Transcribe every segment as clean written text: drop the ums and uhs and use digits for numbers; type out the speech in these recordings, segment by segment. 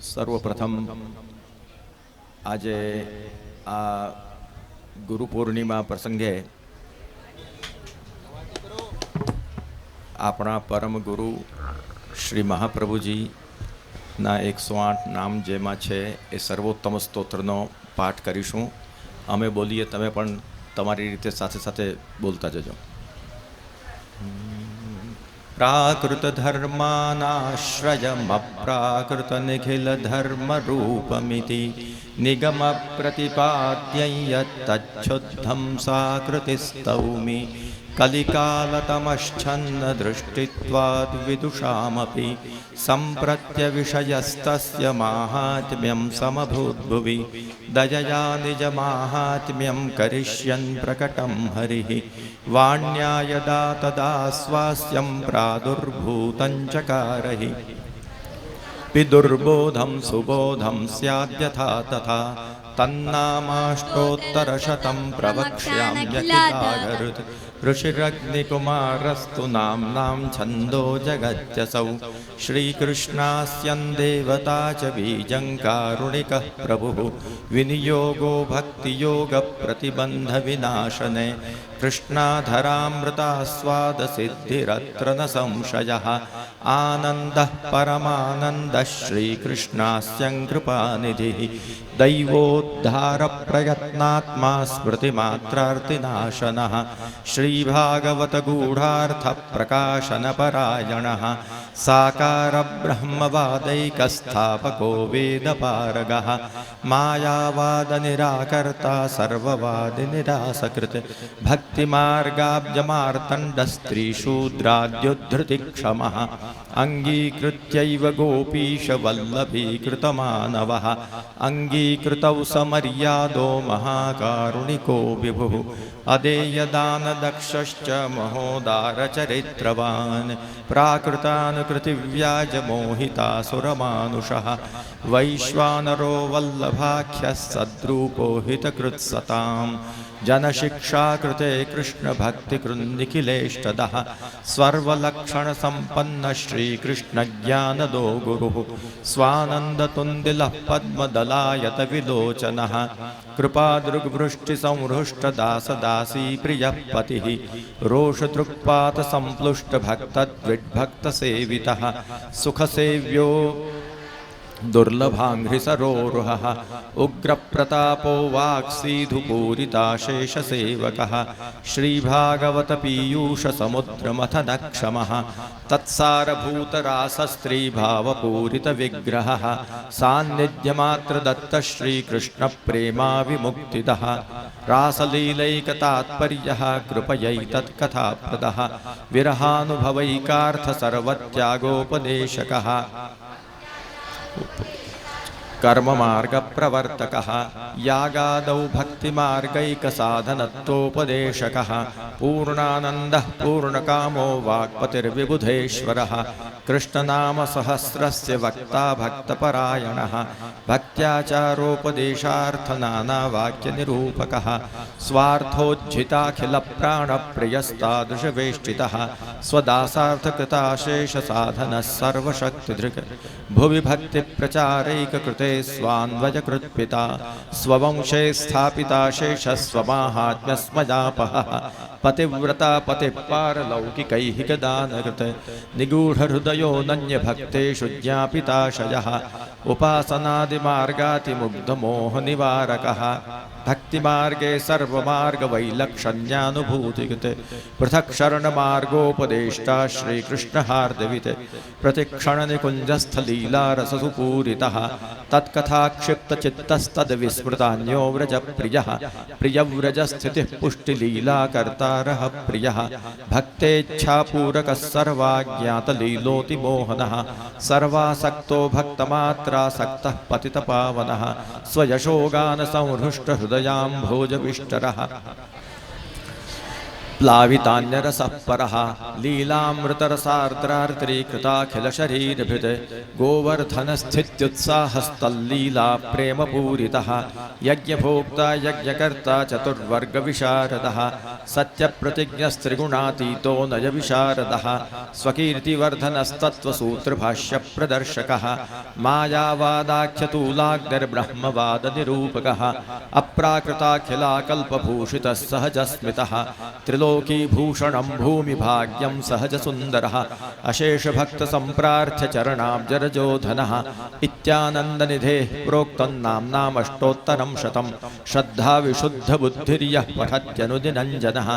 સર્વપ્રથમ આજે આ ગુરુ પૂર્ણિમા પ્રસંગે આપણા પરમ ગુરુ શ્રી મહાપ્રભુજીના 108 નામ જેમાં છે એ સર્વોત્તમ સ્તોત્રનો પાઠ કરીશું. અમે બોલીએ, તમે પણ તમારી રીતે સાથે સાથે બોલતા જજો. પ્રાકૃત ધર્માનાશ્રયમપ્રાકૃત નિખિલ ધર્મ રૂપમિતિ નિગમ પ્રતિપાદ્યં યત્તચ્છુદ્ધં સાકૃતિ સ્તૌમિ કલિકાલતમશ્છન્ન દૃષ્ટિત્વાદ વિદુષામપી સંપ્રત્યવિષયસ્તસ્ય માહાત્મ્યં સમભૂદ્ભુવિ દયયા નિજમાહાત્મ્યં કરિષ્યन् પ્રકટં હરિः વાણ્યા યદા તદા સ્વાસ્યં પ્રાદુર્ભૂतं ચકારહિ પિદુર્બોધં સુબોધં સ્યાદ્યથા તથા તન્નામાષ્ટોત્તરશतं પ્રવક્ષ્યામ્યખિલાગરુત ऋषिरग्निकुमारस्तु नाम्नां छन्दो जगत्यसौ श्रीकृष्णास्यं देवता च बीजं कारुणिकः प्रभुः विनियोगो भक्तियोगप्रतिबन्धविनाशने कृष्णाधरामृतास्वादसिद्धिरत्र न संशयः आनन्दः परमानन्दः श्रीकृष्णास्यं कृपानिधिः दैवोद्धारप्रयत्नात्मा स्मृतिमात्रार्तिनाशनः श्रीभागवतगूढार्थप्रकाशनपरायणः साकारब्रह्मवादैकस्थापको वेदपारगः मायावादनिराकर्ता सर्ववादिनिरासकृत् भक्तिमार्गाब्जमार्तण्डस्त्रीशूद्राद्युद्धृतिक्षमः अङ्गीकृत्यैव गोपीशवल्लभीकृतमानवः अङ्गीकृतौ समर्यादो महाकारुणिको विभुः अदेयदानदक्षश्च महोदारचरित्रवान् प्राकृतानुकृतिव्याजमोहितासुरमानुषः वैश्वानरो वल्लभाख्यः सद्रूपो हितकृत्सतां जनशिक्षाकृते कृष्णभक्तिकृन्निखिलेष्टदः सर्वलक्षणसम्पन्न श्रीकृष्णज्ञानदो गुरुः स्वानन्दतुन्दिलः पद्मदलायतविलोचनः कृपादृग्वृष्टिसंहृष्टदासदासी प्रियः पतिः रोषतृक्पातसम्प्लुष्टभक्तद्विड्भक्तसेवितः सुखसेव्यो दुर्लभाङ्घ्रिसरोरुहः उग्रप्रतापो वाक्सीधुपूरिताशेषसेवकः श्रीभागवतपीयूषसमुद्रमथनक्षमः तत्सारभूतरासस्त्रीभावपूरितविग्रहः सान्निध्यमात्रदत्तश्रीकृष्णप्रेमाविमुक्तिदः रासलीलैकतात्पर्यः कृपयैतत्कथाप्रदः विरहानुभवैकार्थसर्वत्यागोपदेशकः कर्ममार्गप्रवर्तकः यागादौ भक्तिमार्गैकसाधनत्वोपदेशकः पूर्णानन्दः पूर्णकामो वाक्पतिर्विबुधेश्वरः कृष्णनामसहस्रस्य वक्ता भक्तपरायणः भक्त्याचारोपदेशार्थनानावाक्यनिरूपकः स्वार्थोज्झिताखिलप्राणप्रियस्तादृशवेष्टितः स्वदासार्थकृताशेषसाधनः सर्वशक्तिधृक् भुवि भक्तिप्रचारैककृते स्वान्वयकृत्पिता स्ववंशे स्थापिता शेषस्वमाहात्म्यस्मजापहः पतिव्रता पतिपारलौकिकैहिकदानकृत निगूढहृदयो नन्यभक्तेषु ज्ञापिताशयः उपासनादिमार्गातिमुग्धमोहनिवारकः भक्तिमार्गे सर्वमार्गवैलक्षण्यानुभूतिकृते पृथक् शरणमार्गोपदेष्टा श्रीकृष्णहार्दवित् प्रतिक्षणनिकुञ्जस्थलीलारससुपूरितः तत्कथाक्षिप्तचित्तस्तद्विस्मृतान्यो व्रजप्रियः प्रियव्रजस्थितिः पुष्टिलीलाकर्तारः प्रियः भक्तेच्छापूरकः सर्वाज्ञातलीलोतिमोहनः सर्वासक्तो भक्तमात्रासक्तः पतितपावनः स्वयशोगानसंहृष्टहृदयाम्भोजविष्टरः प्लावितान्यरसः परः लीलामृतरसार्द्रार्द्रीकृताखिलशरीरभृत् गोवर्धनस्थित्युत्साहस्तल्लीला प्रेमपूरितः यज्ञभोक्ता यज्ञकर्ता चतुर्वर्गविशारदः सत्यप्रतिज्ञस्त्रिगुणातीतो नयविशारदः स्वकीर्तिवर्धनस्तत्त्वसूत्रभाष्यप्रदर्शकः मायावादाख्यतूलाग्निर्ब्रह्मवादनिरूपकः अप्राकृताखिलाकल्पभूषितः सहजस्मितः त्रिलोकीभूषणं भूमिभाग्यं सहजसुन्दरः अशेषभक्तसम्प्रार्थ्यचरणाब्जरजोधनः इत्यानन्दनिधेः प्रोक्तं नाम्नामष्टोत्तरं शतं श्रद्धाविशुद्धबुद्धिर्यः पठत्यनुदिनञ्जनः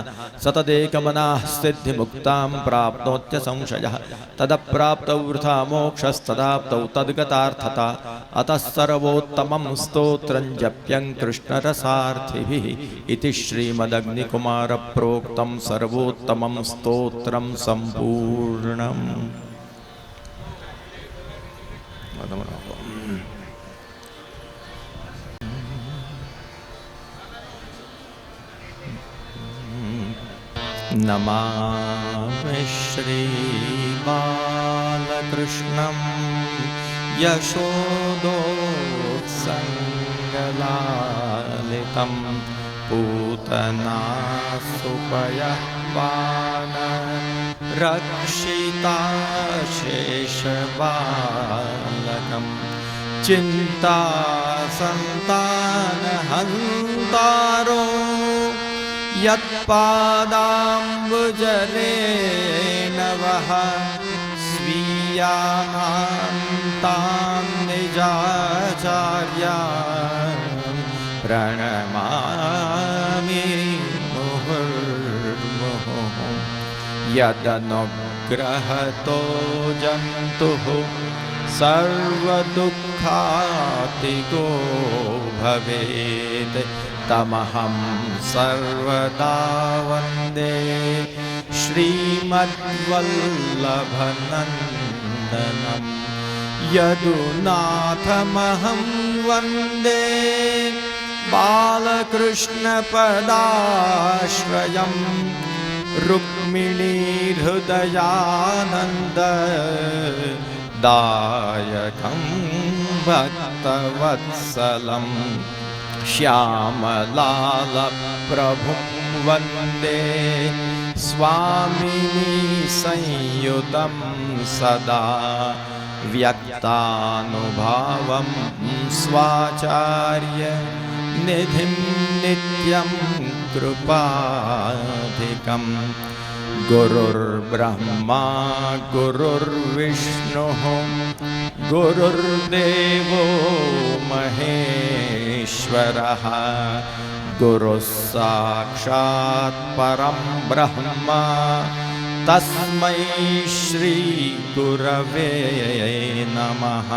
सतदेकमनाः सिद्धिमुक्तां प्राप्नोत्यसंशयः तदप्राप्तौ वृथा मोक्षस्तदाप्तौ तद्गतार्थता अतः सर्वोत्तमं स्तोत्रं जप्यं कृष्णरसार्थिभिः इति श्रीमदग्निकुमारप्रोक्तं सर्वोत्तमं स्तोत्रं सम्पूर्णम्। नमामि श्रीबालकृष्णं यशोदोत्सङ्गलालितं पूतनासुपयः रक्षिताशेषबालकं चिन्तासन्तानहन्तारो यत्पादाम्बुजरेण वः स्वीयानान्तान् निजाचार्यान् प्रणमामि मुहुर्मुहुः यदनुग्रहतो जन्तुः सर्वदुःखातिगो भवेत् तमहं सर्वदा वन्दे श्रीमद्वल्लभनन्दनं यदुनाथमहं वन्दे बालकृष्णपदाश्रयं रुक्मिणीहृदयानन्ददायकं भक्तवत्सलं श्यामलालप्रभुं वन्दे स्वामिनी संयुतं सदा व्यक्तानुभावं स्वाचार्य निधिं नित्यं कृपाधिकं गुरुर्ब्रह्मा गुरुर्विष्णुः गुरुर्देवो महेश्वरः गुरुः साक्षात् परं ब्रह्म तस्मै श्री गुरवे नमः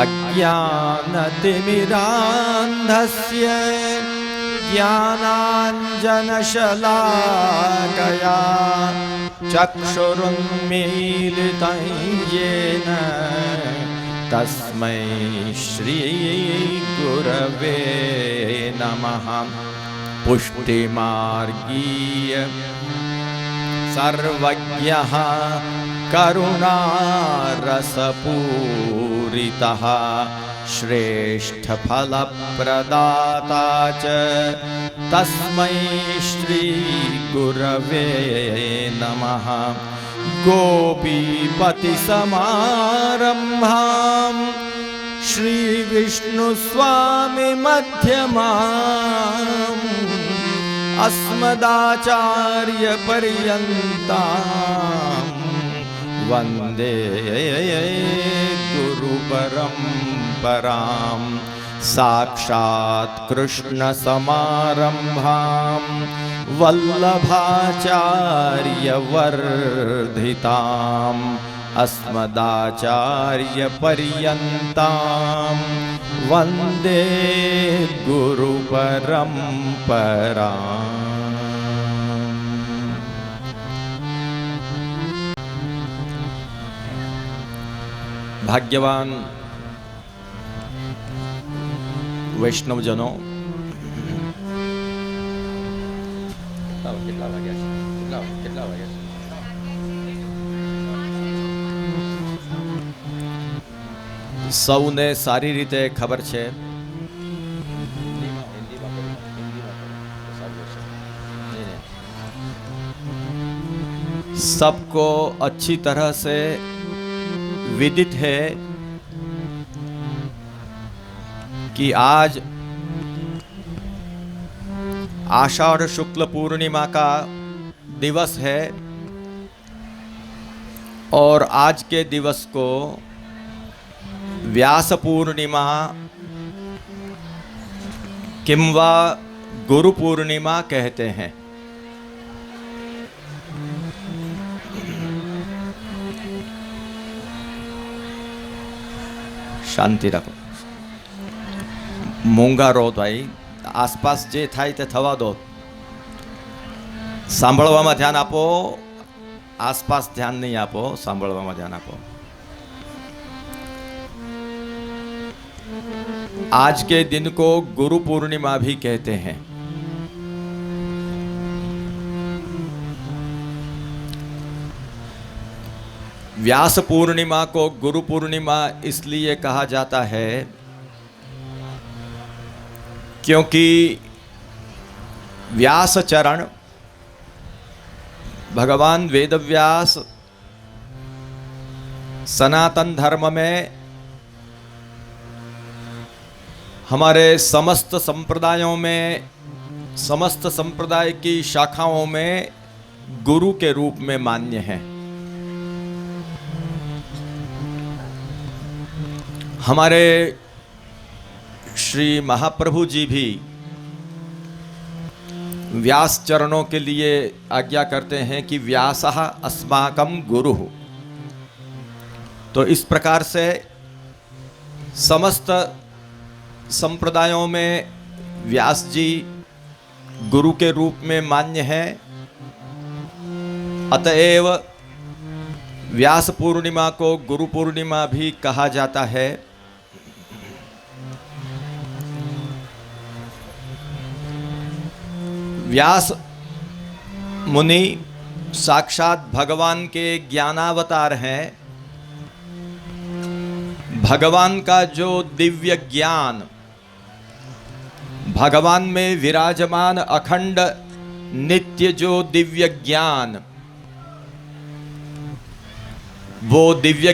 अज्ञानतिमिरान्धस्य ज्ञानाञ्जनशलाकया चक्षुरुन्मीलितं येन तस्मै श्री गुरवे नमः पुष्टिमार्गीय सर्वज्ञः करुणारसपूरितः श्रेष्ठफलप्रदाता च तस्मै श्री गुरवे नमः गोपीपतिसमारम्भां श्रीविष्णुस्वामिमध्यमाम् अस्मदाचार्यपर्यन्तां वन्दे गुरुपरम्परां साक्षात् कृष्णसमारम्भां वल्लभाचार्यवर्धिताम् अस्मदाचार्यपर्यन्तां वन्दे गुरुपरम्पराम्। भाग्यवान वैष्णवजनों, કેટલા વાગ્યા છે? કેટલા વાગ્યા છે? સૌને સારી રીતે ખબર છે, सबको अच्छी तरह से विदित है कि आज आषाढ़ शुक्ल पूर्णिमा का दिवस है और आज के दिवस को व्यास पूर्णिमा किंवा गुरु पूर्णिमा कहते हैं। शांति रखो, मूंगा रो भाई, आसपास जे थाय ते थवा दो, सांभळवामां ध्यान आपो, आसपास ध्यान नहीं आपो, सांभळवामां ध्यान आपो। आज के दिन को गुरु पूर्णिमा भी कहते हैं। व्यास पूर्णिमा को गुरु पूर्णिमा इसलिए कहा जाता है क्योंकि व्यास चरण भगवान वेदव्यास सनातन धर्म में हमारे समस्त संप्रदायों में, समस्त संप्रदाय की शाखाओं में गुरु के रूप में मान्य हैं। हमारे श्री महाप्रभु जी भी व्यास चरणों के लिए आज्ञा करते हैं कि व्यासः अस्माकं गुरुः। तो इस प्रकार से समस्त संप्रदायों में व्यास जी गुरु के रूप में मान्य हैं। अतएव व्यास पूर्णिमा को गुरु पूर्णिमा भी कहा जाता है। व्यास मुनि साक्षात भगवान के ज्ञानावतार हैं। भगवान का जो दिव्य ज्ञान, भगवान में विराजमान अखंड नित्य जो दिव्य ज्ञान, वो दिव्य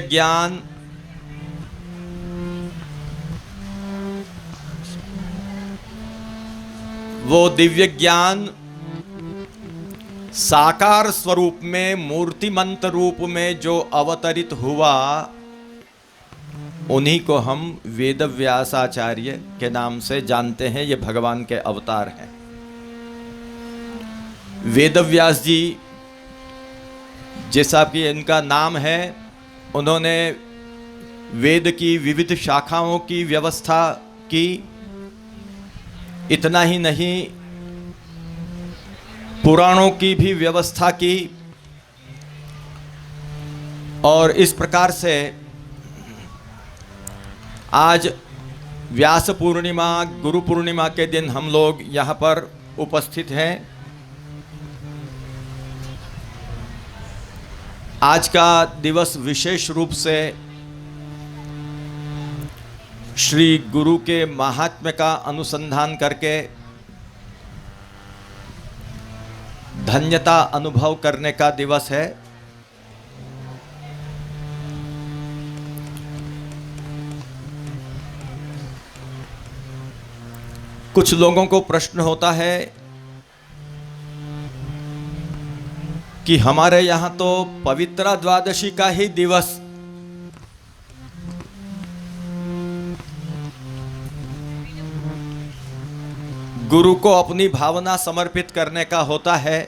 ज्ञान साकार स्वरूप में, मूर्तिमंत रूप में जो अवतरित हुआ, उन्हीं को हम वेदव्यासाचार्य के नाम से जानते हैं। ये भगवान के अवतार हैं। वेदव्यास जी जैसा कि इनका नाम है, उन्होंने वेद की विविध शाखाओं की व्यवस्था की। इतना ही नहीं, पुराणों की भी व्यवस्था की। और इस प्रकार से आज व्यास पूर्णिमा, गुरु पूर्णिमा के दिन हम लोग यहाँ पर उपस्थित हैं। आज का दिवस विशेष रूप से श्री गुरु के महात्म्य का अनुसंधान करके धन्यता अनुभव करने का दिवस है। कुछ लोगों को प्रश्न होता है कि हमारे यहाँ तो पवित्रा द्वादशी का ही दिवस गुरु को अपनी भावना समर्पित करने का होता है।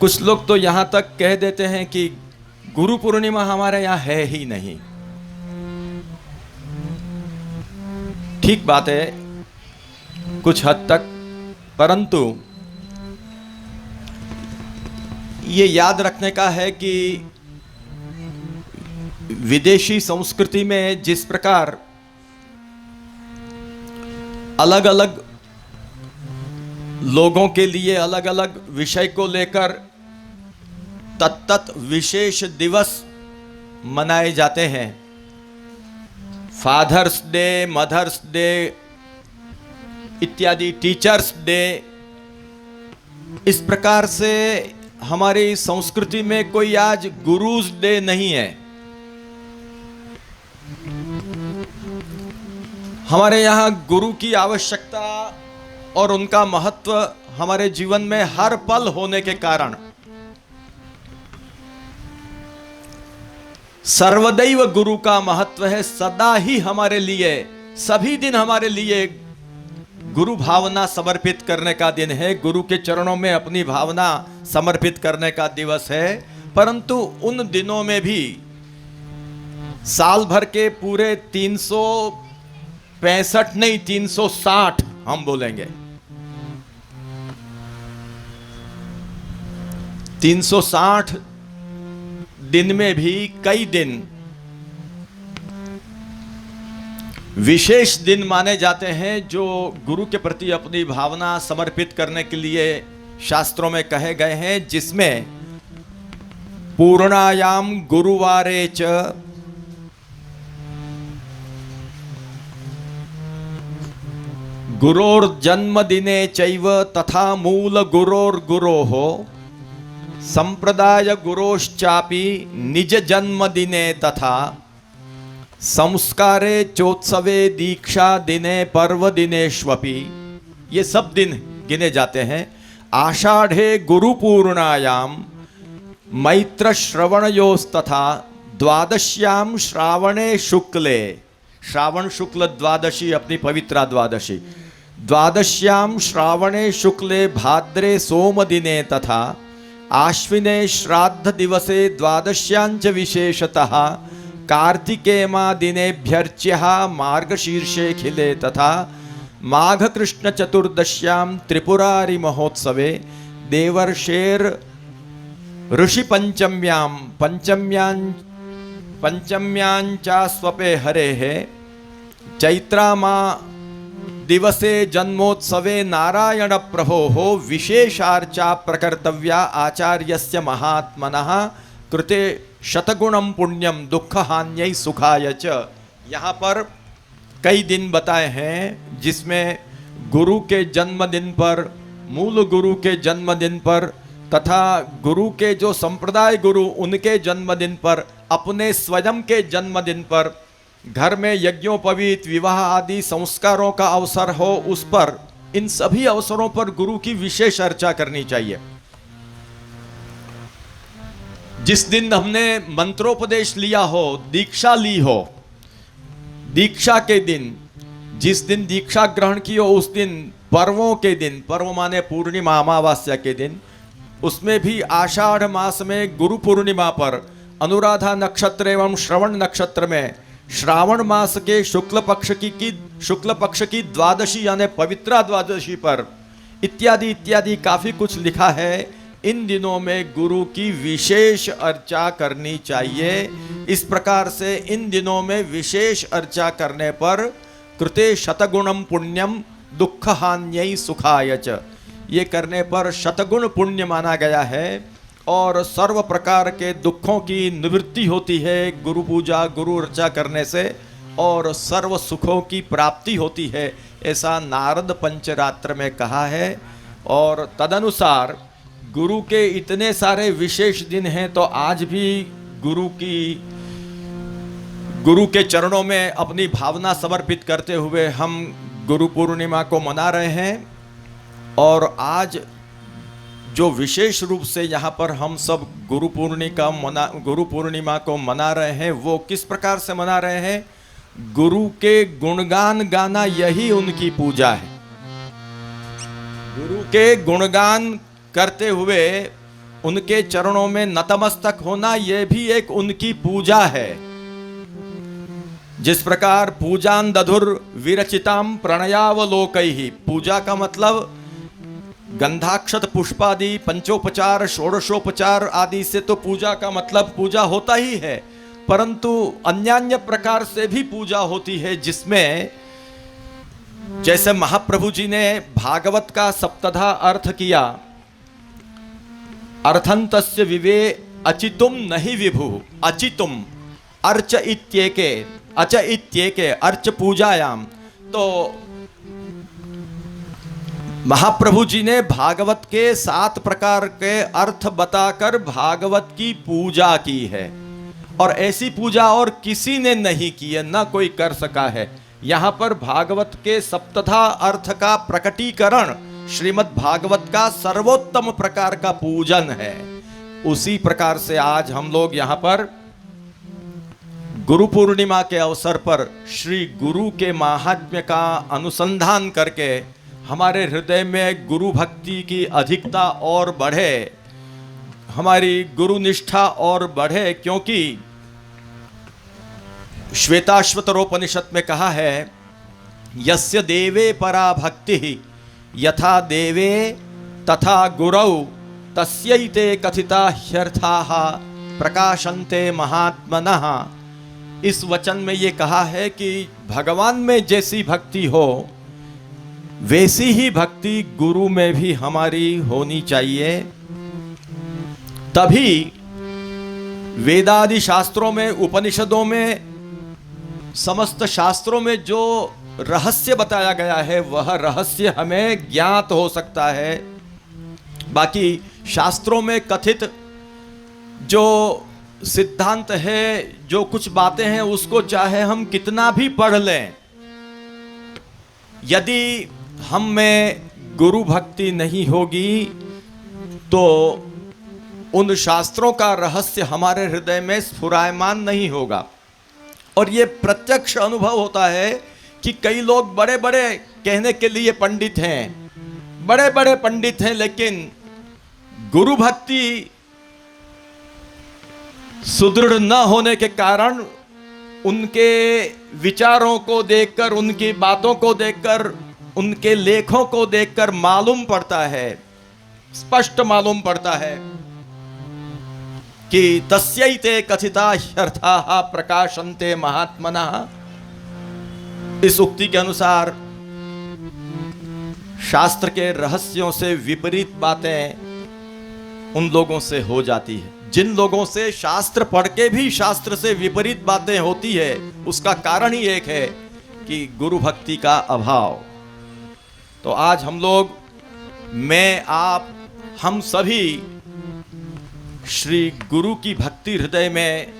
कुछ लोग तो यहाँ तक कह देते हैं कि गुरु पूर्णिमा हमारे यहाँ है ही नहीं। ठीक बात है कुछ हद तक, परंतु ये याद रखने का है कि विदेशी संस्कृति में जिस प्रकार अलग अलग लोगों के लिए अलग अलग विषय को लेकर तत्त विशेष दिवस मनाए जाते हैं। फादर्स डे, मदर्स डे इत्यादि, टीचर्स डे। इस प्रकार से हमारी संस्कृति में कोई आज गुरुज डे नहीं है। हमारे यहाँ गुरु की आवश्यकता और उनका महत्व हमारे जीवन में हर पल होने के कारण सर्वदैव गुरु का महत्व है। सदा ही हमारे लिए, सभी दिन हमारे लिए गुरु भावना समर्पित करने का दिन है, गुरु के चरणों में अपनी भावना समर्पित करने का दिवस है। परंतु उन दिनों में भी साल भर के पूरे 365 नहीं 360 हम बोलेंगे, 360 दिन में भी कई दिन विशेष दिन माने जाते हैं जो गुरु के प्रति अपनी भावना समर्पित करने के लिए शास्त्रों में कहे गए हैं, जिसमें पूर्णायाम गुरुवारे च गुरोर जन्मदिने चैव तथा मूल गुरोर गुरोः संप्रदाय गुरोश्चापि निज जन्मदिने तथा संस्कारे चोत्सवे दीक्षा दिने पर्व दिनेष्वपि। ये सब दिन गिने जाते हैं। आषाढ़े गुरु पूर्णायाम मैत्र श्रवणयोस्तथा द्वादश्याम श्रावणे शुक्ले, श्रावण शुक्ल द्वादशी अपनी पवित्रा द्वादशी, द्वादश्याम श्रावणे शुक्ले भाद्रे सोम दिने तथा आश्विने श्राद्ध दिवसे द्वादश्यांच विशेषतः कार्तिके माह दिनेभ्यर्च्यः मार्गशीर्षे खिले तथा माघ कृष्ण चतुर्दश्याम त्रिपुरारि महोत्सवे देवर्षेर ऋषि पंचम्याम पंचम्यांचा स्वपे हरेः चैत्रा माह दिवसे जन्मोत्सवे नारायण प्रभोः विशेषार्चा प्रकर्तव्या आचार्यस्य महात्मनः कृते शतगुणम पुण्यम दुख हान्यै सुखाय च। यहाँ पर कई दिन बताए हैं जिसमें गुरु के जन्मदिन पर, मूल गुरु के जन्मदिन पर तथा गुरु के जो संप्रदाय गुरु उनके जन्मदिन पर, अपने स्वयं के जन्मदिन पर, घर में यज्ञोपवीत विवाह आदि संस्कारों का अवसर हो, उस पर, इन सभी अवसरों पर गुरु की विशेष अर्चा करनी चाहिए। जिस दिन हमने मंत्रोपदेश लिया हो, दीक्षा ली हो, दीक्षा के दिन, जिस दिन दीक्षा ग्रहण की हो उस दिन, पर्वों के दिन, पर्व माने पूर्णिमा अमावास्या के दिन, उसमें भी आषाढ़ मास में गुरु पूर्णिमा पर अनुराधा नक्षत्र एवं श्रवण नक्षत्र में श्रावण मास के शुक्ल पक्ष की द्वादशी यानी पवित्रा द्वादशी पर इत्यादि इत्यादि काफी कुछ लिखा है। इन दिनों में गुरु की विशेष अर्चा करनी चाहिए। इस प्रकार से इन दिनों में विशेष अर्चा करने पर कृते शतगुणम पुण्यम दुख हान्यै सुखाय च, ये करने पर शतगुण पुण्य माना गया है और सर्व प्रकार के दुखों की निवृत्ति होती है गुरु पूजा, गुरु अर्चा करने से, और सर्व सुखों की प्राप्ति होती है, ऐसा नारद पंचरात्र में कहा है। और तदनुसार गुरु के इतने सारे विशेष दिन हैं, तो आज भी गुरु के चरणों में अपनी भावना समर्पित करते हुए हम गुरु पूर्णिमा को मना रहे हैं। और आज जो विशेष रूप से यहाँ पर हम सब गुरु पूर्णिमा को मना रहे हैं, वो किस प्रकार से मना रहे हैं? गुरु के गुणगान गाना, यही उनकी पूजा है। गुरु के गुणगान करते हुए उनके चरणों में नतमस्तक होना, यह भी एक उनकी पूजा है। जिस प्रकार पूजान दधुर विरचिताम प्रणयावलोकैहि, पूजा का मतलब गंधाक्षत पुष्पादि पंचोपचार षोडशोपचार आदि से तो पूजा का मतलब पूजा होता ही है, परंतु अन्यान्य प्रकार से भी पूजा होती है, जिसमें जैसे महाप्रभु जी ने भागवत का सप्तधा अर्थ किया, अर्थं तस्य विवे अचितुम नहीं विभु, अचितुम अर्च इत्येके, अच इत्येके अर्च पूजायाम। तो महाप्रभु जी ने भागवत के 7 प्रकार के अर्थ बताकर भागवत की पूजा की है, और ऐसी पूजा और किसी ने नहीं की है, ना कोई कर सका है। यहाँ पर भागवत के सप्तधा अर्थ का प्रकटीकरण श्रीमद् भागवत का सर्वोत्तम प्रकार का पूजन है। उसी प्रकार से आज हम लोग यहाँ पर गुरु पूर्णिमा के अवसर पर श्री गुरु के महात्म्य का अनुसंधान करके हमारे हृदय में गुरु भक्ति की अधिकता और बढ़े, हमारी गुरु निष्ठा और बढ़े, क्योंकि श्वेताश्वतरोपनिषद में कहा है, यस्य देवे परा भक्ति यथा देवे तथा गुरौ तस्यैते कथिता ह्यर्थाः प्रकाशन्ते महात्मनः। इस वचन में ये कहा है कि भगवान में जैसी भक्ति हो वैसी ही भक्ति गुरु में भी हमारी होनी चाहिए। तभी वेदादि शास्त्रों में, उपनिषदों में, समस्त शास्त्रों में जो रहस्य बताया गया है वह रहस्य हमें ज्ञात हो सकता है। बाकी शास्त्रों में कथित जो सिद्धांत है, जो कुछ बातें हैं, उसको चाहे हम कितना भी पढ़ लें, यदि हम में गुरु भक्ति नहीं होगी तो उन शास्त्रों का रहस्य हमारे हृदय में स्फुरायमान नहीं होगा। और ये प्रत्यक्ष अनुभव होता है कि कई लोग बड़े बड़े कहने के लिए पंडित हैं, बड़े बड़े पंडित हैं, लेकिन गुरु भक्ति सुदृढ़ न होने के कारण उनके विचारों को देखकर, उनकी बातों को देखकर, उनके लेखों को देखकर मालूम पड़ता है, स्पष्ट मालूम पड़ता है कि तस्यैते कथिता ह्यर्थाः प्रकाशन्ते महात्मनः। इस उक्ति के अनुसार शास्त्र के रहस्यों से विपरीत बातें उन लोगों से हो जाती है। जिन लोगों से शास्त्र पढ़ के भी शास्त्र से विपरीत बातें होती है, उसका कारण ही एक है कि गुरु भक्ति का अभाव। तो आज हम लोग, मैं, आप, हम सभी श्री गुरु की भक्ति हृदय में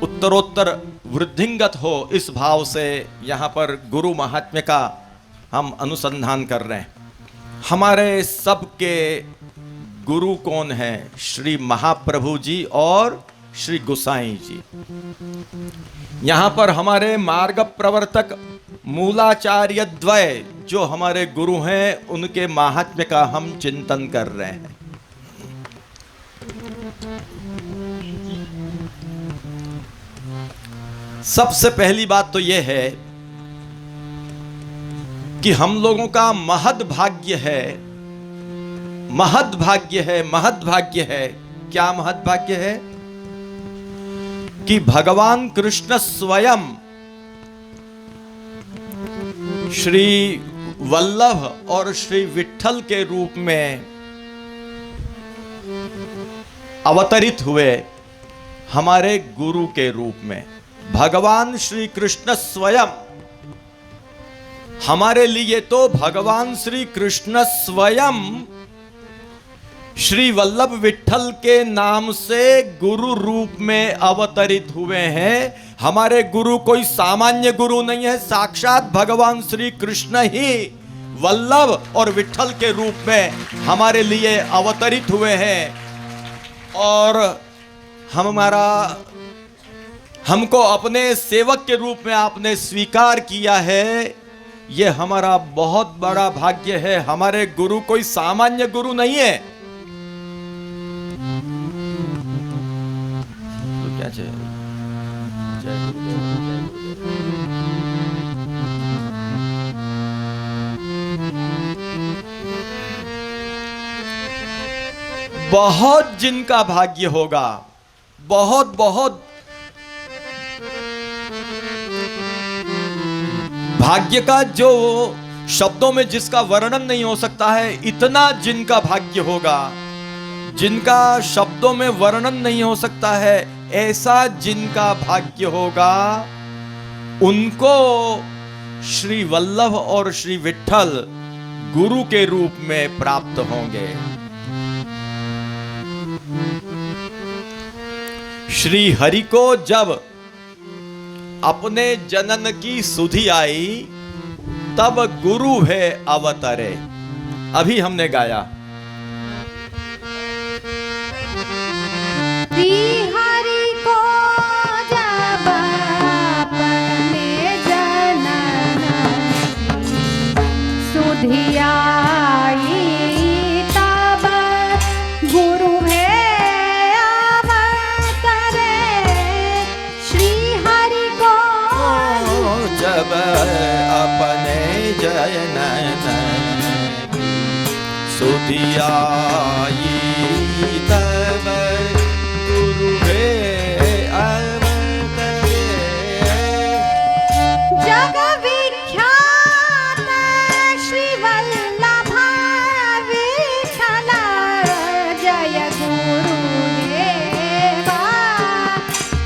उत्तरोत्तर वृद्धिंगत हो, इस भाव से यहाँ पर गुरु महात्म्य का हम अनुसंधान कर रहे हैं। हमारे सबके गुरु कौन है? श्री महाप्रभु जी और श्री गोसाई जी। यहाँ पर हमारे मार्ग प्रवर्तक मूलाचार्य द्वय जो हमारे गुरु हैं, उनके महात्म्य का हम चिंतन कर रहे हैं। सबसे पहली बात तो यह है कि हम लोगों का महद भाग्य है, महद भाग्य है, महद भाग्य है। क्या महद भाग्य है? कि भगवान कृष्ण स्वयं श्री वल्लभ और श्री विट्ठल के रूप में अवतरित हुए हमारे गुरु के रूप में। भगवान श्री कृष्ण स्वयं हमारे लिए, तो भगवान श्री कृष्ण स्वयं श्री वल्लभ विट्ठल के नाम से गुरु रूप में अवतरित हुए हैं। हमारे गुरु कोई सामान्य गुरु नहीं है, साक्षात भगवान श्री कृष्ण ही वल्लभ और विट्ठल के रूप में हमारे लिए अवतरित हुए हैं। और हमको अपने सेवक के रूप में आपने स्वीकार किया है, ये हमारा बहुत बड़ा भाग्य है। हमारे गुरु कोई सामान्य गुरु नहीं है। तो क्या चाहिए? बहुत जिनका भाग्य होगा, बहुत बहुत भाग्य का जो शब्दों में जिसका वर्णन नहीं हो सकता है, इतना जिनका भाग्य होगा, जिनका शब्दों में वर्णन नहीं हो सकता है, ऐसा जिनका भाग्य होगा, उनको श्री वल्लभ और श्री विठ्ठल गुरु के रूप में प्राप्त होंगे। श्री हरि को जब अपने जनन की सुधि आई, तब गुरु है अवतरे। अभी हमने गाया तब गुरु है अवतरे। श्री हरि को जब अपने जनन सुधि आई, तब गुरु है अवतरे। जग विख्यात श्री वल्लभ विठ्ठल, जय गुरुदेवा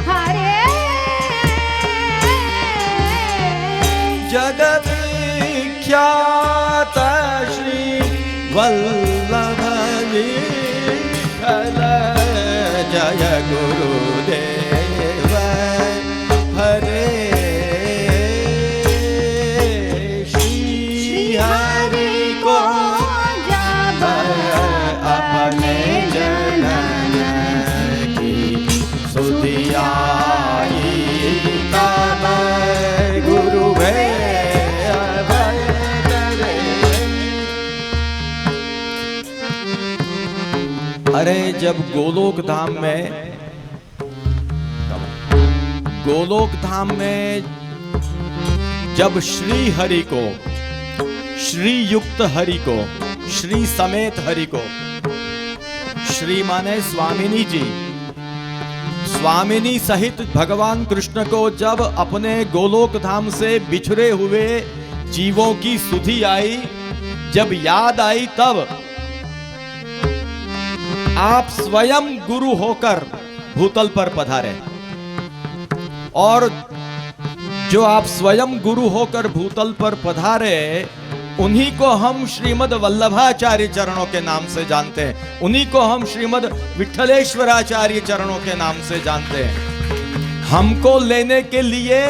हरे। जगत विख्यात श्री वल्लभ विठ्ठल, जय गुरुदेव हरे। श्री हरि को जब अपने जनन की सुधि आई, तब गुरु है अवतरे। अरे जब गोलोक धाम में जब श्री हरि को, श्री युक्त हरि को, श्री समेत हरि को, श्री माने स्वामिनी जी, स्वामिनी सहित भगवान कृष्ण को जब अपने गोलोक धाम से बिछड़े हुए जीवों की सुधि आई, जब याद आई, तब आप स्वयं गुरु होकर भूतल पर पधारे। और जो आप स्वयं गुरु होकर भूतल पर पधारे, उन्हीं को हम श्रीमद वल्लभाचार्य चरणों के नाम से जानते हैं, उन्हीं को हम श्रीमद विठ्ठलेश्वराचार्य चरणों के नाम से जानते हैं। हमको लेने के लिए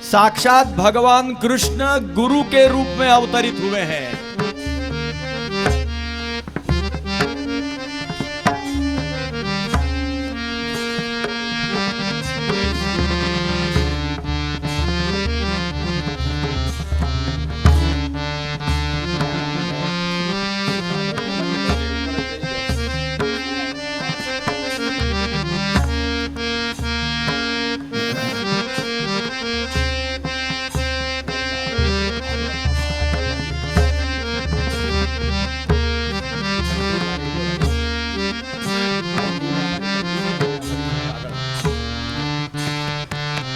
साक्षात भगवान कृष्ण गुरु के रूप में अवतरित हुए हैं।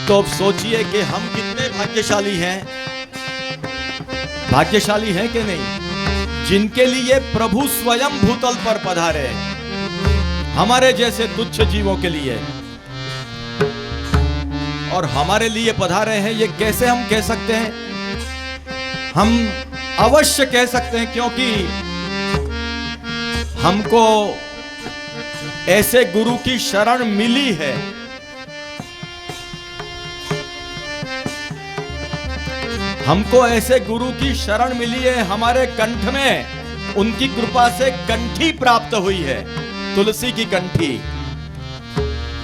तो अब सोचिए कि हम कितने भाग्यशाली हैं, भाग्यशाली हैं कि नहीं, जिनके लिए प्रभु स्वयं भूतल पर पधारे, हमारे जैसे तुच्छ जीवों के लिए। और हमारे लिए पधारे हैं, ये कैसे हम कह सकते हैं? हम अवश्य कह सकते हैं, क्योंकि हमको ऐसे गुरु की शरण मिली है। हमको ऐसे गुरु की शरण मिली है, हमारे कंठ में उनकी कृपा से कंठी प्राप्त हुई है, तुलसी की कंठी।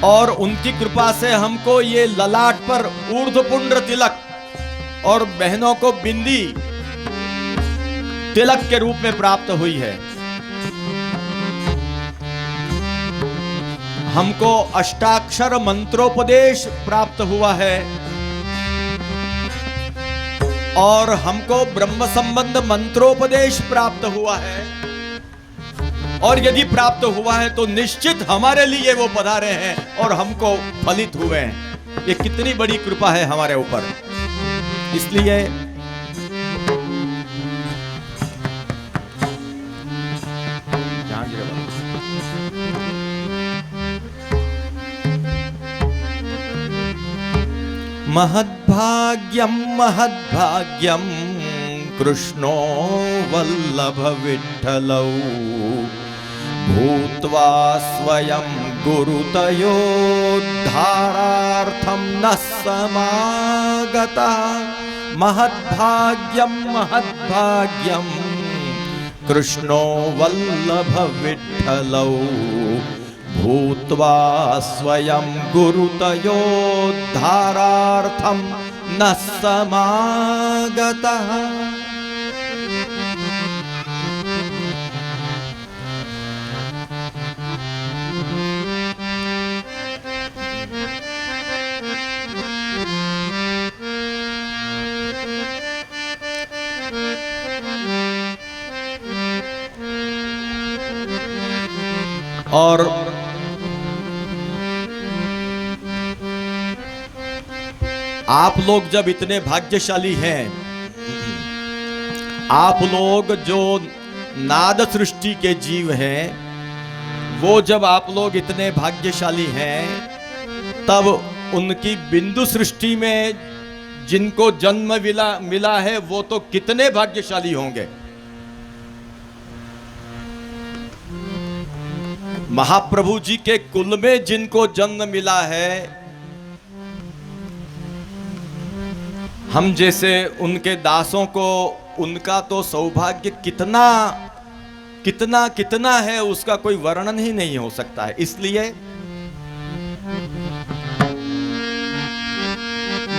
और उनकी कृपा से हमको ये ललाट पर ऊर्ध्वपुंड्र तिलक और बहनों को बिंदी तिलक के रूप में प्राप्त हुई है। हमको अष्टाक्षर मंत्रोपदेश प्राप्त हुआ है और हमको ब्रह्म संबंध मंत्रोपदेश प्राप्त हुआ है। और यदि प्राप्त हुआ है तो निश्चित हमारे लिए वो पधारे हैं और हमको फलित हुए हैं। ये कितनी बड़ी कृपा है हमारे ऊपर। इसलिए महद्भाग्यम महद्भाग्यम कृष्णो वल्लभ विठ्ठलौ भूत्वा स्वयं गुरुतयोद्धारार्थं नः समागतः महद्भाग्यम महद्भाग्यम कृष्णो वल्लभ विठ्ठलौ भूत्वा स्वयं गुरुतयोद्धारार्थं नः समागतः। और आप लोग जब इतने भाग्यशाली हैं, आप लोग जो नाद सृष्टि के जीव हैं, वो जब आप लोग इतने भाग्यशाली हैं, तब उनकी बिंदु सृष्टि में जिनको जन्म मिला है वो तो कितने भाग्यशाली होंगे। महाप्रभु जी के कुल में जिनको जन्म मिला है, हम जैसे उनके दासों को उनका तो सौभाग्य कितना कितना कितना है, उसका कोई वर्णन ही नहीं हो सकता है। इसलिए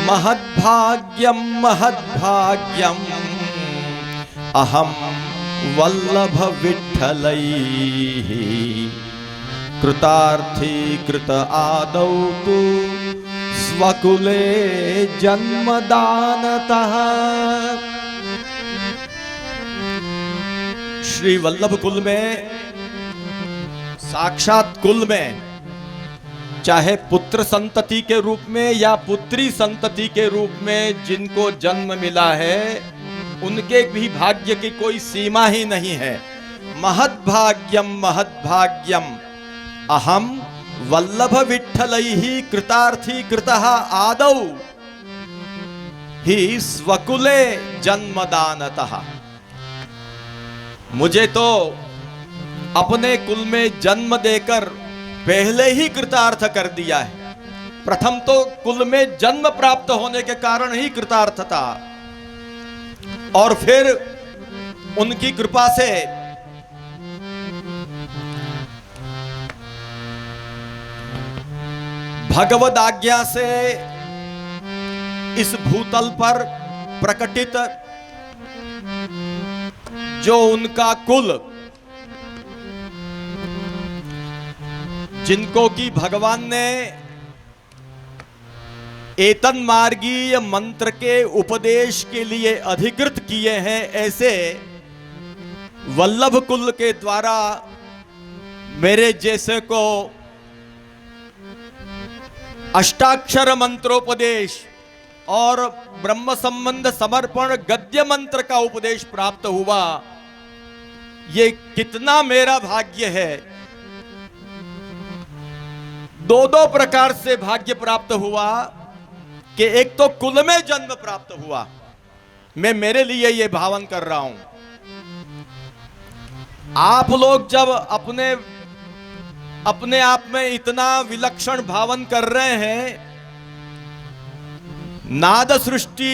महद्भाग्यम महद्भाग्यम अहम वल्लभ विठ्ठलैः कृतार्थी कृत आदौ तु स्वकुले जन्मदानतः। श्री वल्लभ कुल में, साक्षात कुल में, चाहे पुत्र संतति के रूप में या पुत्री संतति के रूप में जिनको जन्म मिला है, उनके भी भाग्य की कोई सीमा ही नहीं है। महद्भाग्यम महद्भाग्यम अहम वल्लभ विठ्ठलैः कृतार्थी कृतः आदौ ही स्वकुले जन्मदानतः। मुझे तो अपने कुल में जन्म देकर पहले ही कृतार्थ कर दिया है। प्रथम तो कुल में जन्म प्राप्त होने के कारण ही कृतार्थ था, और फिर उनकी कृपा से भगवद आज्ञा से इस भूतल पर प्रकटित जो उनका कुल, जिनको कि भगवान ने एतन मार्गीय मंत्र के उपदेश के लिए अधिकृत किए हैं, ऐसे वल्लभ कुल के द्वारा मेरे जैसे को अष्टाक्षर मंत्रोपदेश और ब्रह्म संबंध समर्पण गद्य मंत्र का उपदेश प्राप्त हुआ। ये कितना मेरा भाग्य है। दो दो प्रकार से भाग्य प्राप्त हुआ कि एक तो कुल में जन्म प्राप्त हुआ, मैं मेरे लिए ये भावन कर रहा हूं। आप लोग जब अपने आप में इतना विलक्षण भावन कर रहे हैं, नाद सृष्टि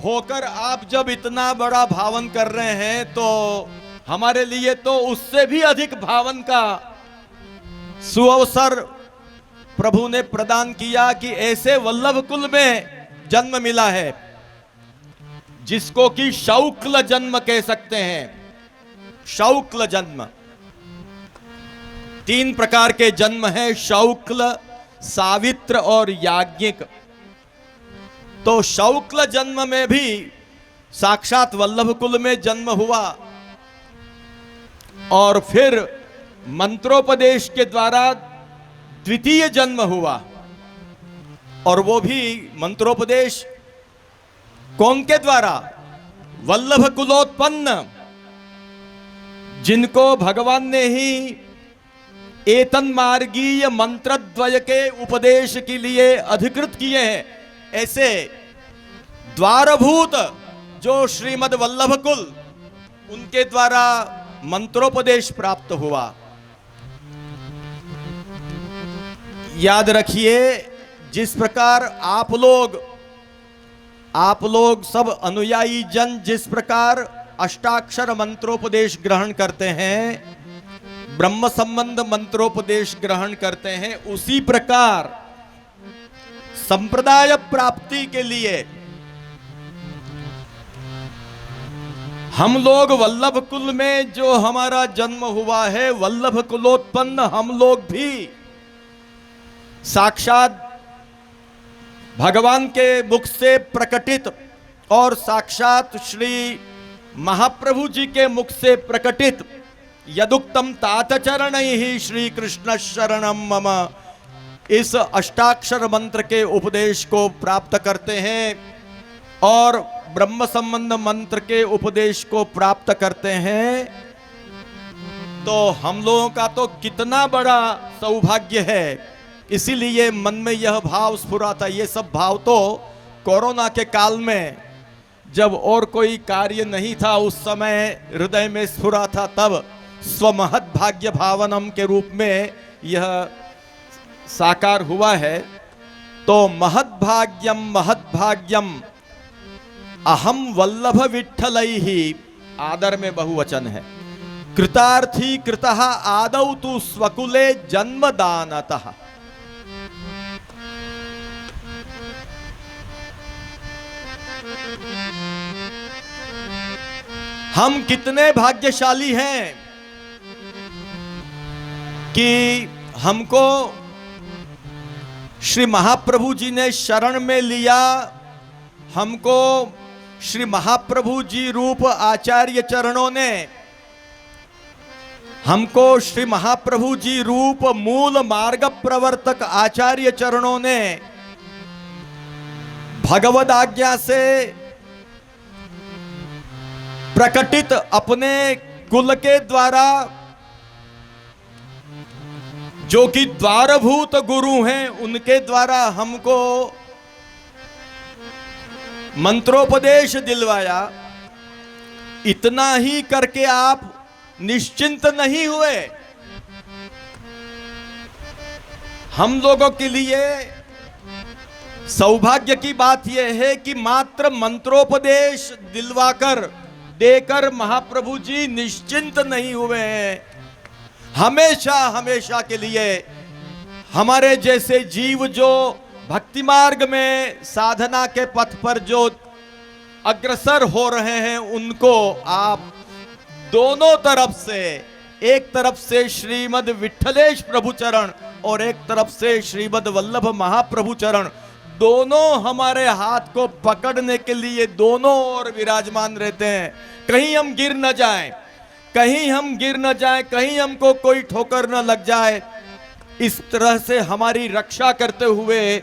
होकर आप जब इतना बड़ा भावन कर रहे हैं, तो हमारे लिए तो उससे भी अधिक भावन का सुअवसर प्रभु ने प्रदान किया कि ऐसे वल्लभ कुल में जन्म मिला है जिसको कि शौक्ल जन्म कह सकते हैं। शौक्ल जन्म, तीन प्रकार के जन्म हैं, शौक्ल, सावित्र और याज्ञिक। तो शौक्ल जन्म में भी साक्षात वल्लभ कुल में जन्म हुआ, और फिर मंत्रोपदेश के द्वारा द्वितीय जन्म हुआ। और वो भी मंत्रोपदेश कौन के द्वारा? वल्लभ कुलोत्पन्न, जिनको भगवान ने ही एतन मार्गीय मंत्रद्वय के उपदेश के लिए अधिकृत किए हैं। ऐसे द्वारभूत जो श्रीमद् वल्लभ कुल, उनके द्वारा मंत्रोपदेश प्राप्त हुआ। याद रखिए, जिस प्रकार आप लोग सब अनुयायी जन जिस प्रकार अष्टाक्षर मंत्रोपदेश ग्रहण करते हैं, ब्रह्म संबंध मंत्रोपदेश ग्रहण करते हैं, उसी प्रकार संप्रदाय प्राप्ति के लिए हम लोग वल्लभ कुल में जो हमारा जन्म हुआ है, वल्लभ कुलोत्पन्न हम लोग भी साक्षात भगवान के मुख से प्रकटित और साक्षात श्री महाप्रभु जी के मुख से प्रकटित यदुक्तम तात चरण ही श्री कृष्ण शरणम मम, इस अष्टाक्षर मंत्र के उपदेश को प्राप्त करते हैं और ब्रह्म संबंध मंत्र के उपदेश को प्राप्त करते हैं। तो हम लोगों का तो कितना बड़ा सौभाग्य है। इसीलिए मन में यह भाव स्फुरा था। ये सब भाव तो कोरोना के काल में, जब और कोई कार्य नहीं था, उस समय हृदय में स्फुरा था। तब स्वमहत भाग्य भावनम के रूप में यह साकार हुआ है। तो महत भाग्यम अहम वल्लभ विठ्ठलैः, आदर में बहुवचन है। कृतार्थी कृतः आदौ तु स्वकुले जन्मदानतः। हम कितने भाग्यशाली हैं कि हमको श्री महाप्रभु जी ने शरण में लिया। हमको श्री महाप्रभु जी रूप आचार्य चरणों ने, हमको श्री महाप्रभु जी रूप मूल मार्ग प्रवर्तक आचार्य चरणों ने भगवद आज्ञा से प्रकटित अपने कुल के द्वारा, जो कि द्वारभूत गुरु हैं, उनके द्वारा हमको मंत्रोपदेश दिलवाया। इतना ही करके आप निश्चिंत नहीं हुए। हम लोगों के लिए सौभाग्य की बात यह है कि मात्र मंत्रोपदेश दिलवाकर देकर महाप्रभु जी निश्चिंत नहीं हुए हैं। हमेशा हमेशा के लिए हमारे जैसे जीव जो भक्ति मार्ग में साधना के पथ पर जो अग्रसर हो रहे हैं, उनको आप दोनों तरफ से, एक तरफ से श्रीमद् विठ्ठलेश प्रभु चरण और एक तरफ से श्रीमद् वल्लभ महाप्रभु चरण, दोनों हमारे हाथ को पकड़ने के लिए दोनों ओर विराजमान रहते हैं। कहीं हम गिर न जाएं, कहीं हमको कोई ठोकर न लग जाए। इस तरह से हमारी रक्षा करते हुए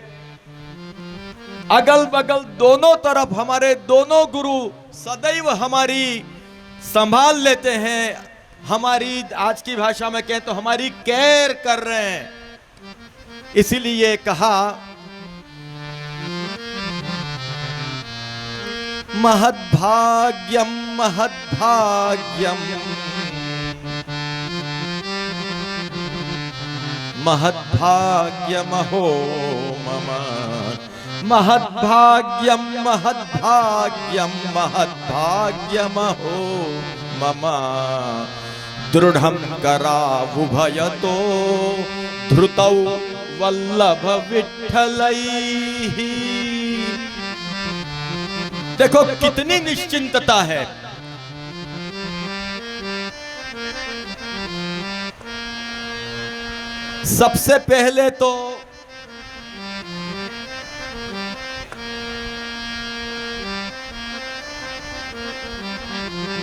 अगल बगल दोनों तरफ हमारे दोनों गुरु सदैव हमारी संभाल लेते हैं। हमारी, आज की भाषा में कहें तो हमारी केयर कर रहे हैं। इसीलिए कहा महद्भाग्यम महद्भाग्यम महद्भाग्यमहो मम, महद्भाग्यम महद्भाग्यम महद्भाग्यमहो मम, दृढ़ं करावुभयतो धृतौ वल्लभ विठ्ठलैः। देखो कितनी निश्चिंतता है। सबसे पहले तो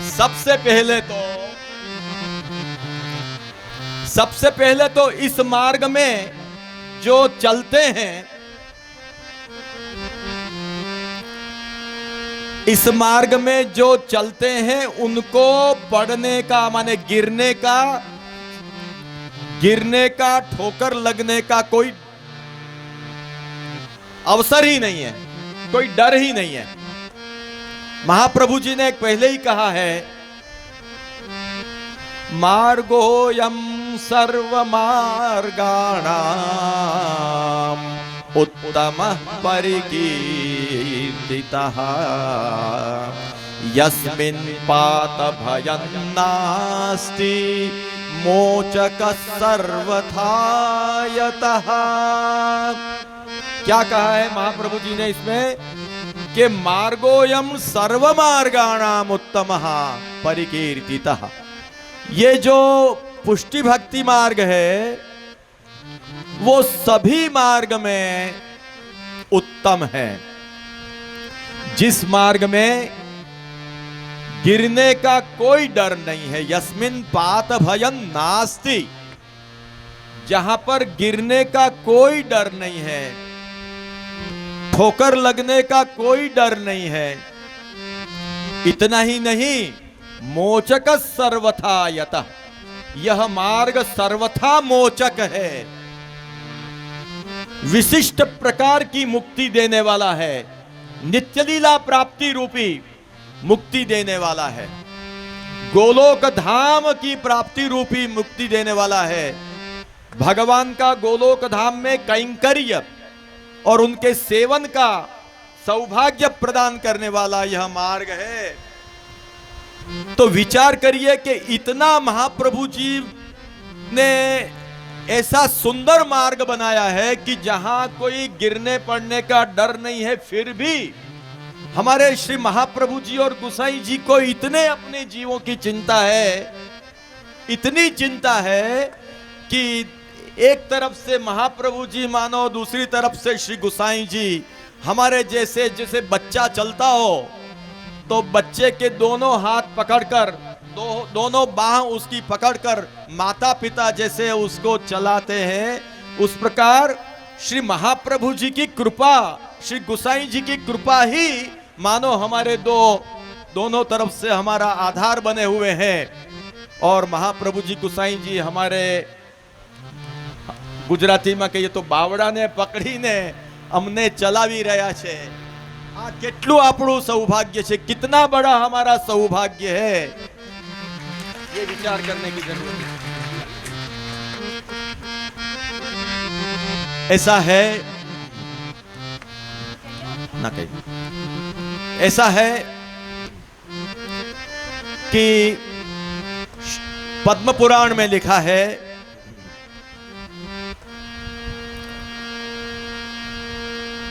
सबसे पहले तो इस मार्ग में जो चलते हैं, इस मार्ग में जो चलते हैं उनको पड़ने का, माने गिरने का ठोकर लगने का कोई अवसर ही नहीं है। कोई डर ही नहीं है। महाप्रभु जी ने पहले ही कहा है, मार्गोऽयं सर्वमार्गाणाम् उत्तमः परिकीर्तितः यस्मिन् पातभयं नास्ति मोचकः सर्वथा यतः। क्या कहा है महाप्रभु जी ने इसमें कि मार्गोऽयं सर्वमार्गाणाम् उत्तमः परिकीर्तितः। ये जो पुष्टि भक्ति मार्ग है वो सभी मार्ग में उत्तम है। जिस मार्ग में गिरने का कोई डर नहीं है, यस्मिन् पात भयं नास्ति, जहां पर गिरने का कोई डर नहीं है, ठोकर लगने का कोई डर नहीं है। इतना ही नहीं, मोचक सर्वथा यतः, यह मार्ग सर्वथा मोचक है, विशिष्ट प्रकार की मुक्ति देने वाला है, नित्य लीला प्राप्ति रूपी मुक्ति देने वाला है, गोलोक धाम की प्राप्ति रूपी मुक्ति देने वाला है। भगवान का गोलोक धाम में कैंकर्य और उनके सेवन का सौभाग्य प्रदान करने वाला यह मार्ग है। तो विचार करिए कि इतना महाप्रभु जी ने ऐसा सुंदर मार्ग बनाया है कि जहां कोई गिरने पड़ने का डर नहीं है, फिर भी हमारे श्री महाप्रभु जी और गुसाई जी को इतने अपने जीवों की चिंता है, इतनी चिंता है कि एक तरफ से महाप्रभु जी मानो, दूसरी तरफ से श्री गुसाई जी। हमारे जैसे जैसे बच्चा चलता हो तो बच्चे के दोनों हाथ पकड़कर, दोनों बाह उसकी पकड़कर माता पिता जैसे उसको चलाते हैं, उस प्रकार श्री महाप्रभु जी की कृपा, श्री गुसाई जी की कृपा ही मानो हमारे दोनों तरफ से हमारा आधार बने हुए हैं। और महाप्रभु जी गुसाई जी हमारे गुजराती में कहिए तो बावड़ा ने पकड़ी ने अमने चलावी रहा छे। आ કેટલું આપણું सौभाग्य છે, कितना बड़ा हमारा सौभाग्य है, ये विचार करने की जरूरत है। ऐसा है ना, कहीं ऐसा है कि पद्म पुराण में लिखा है,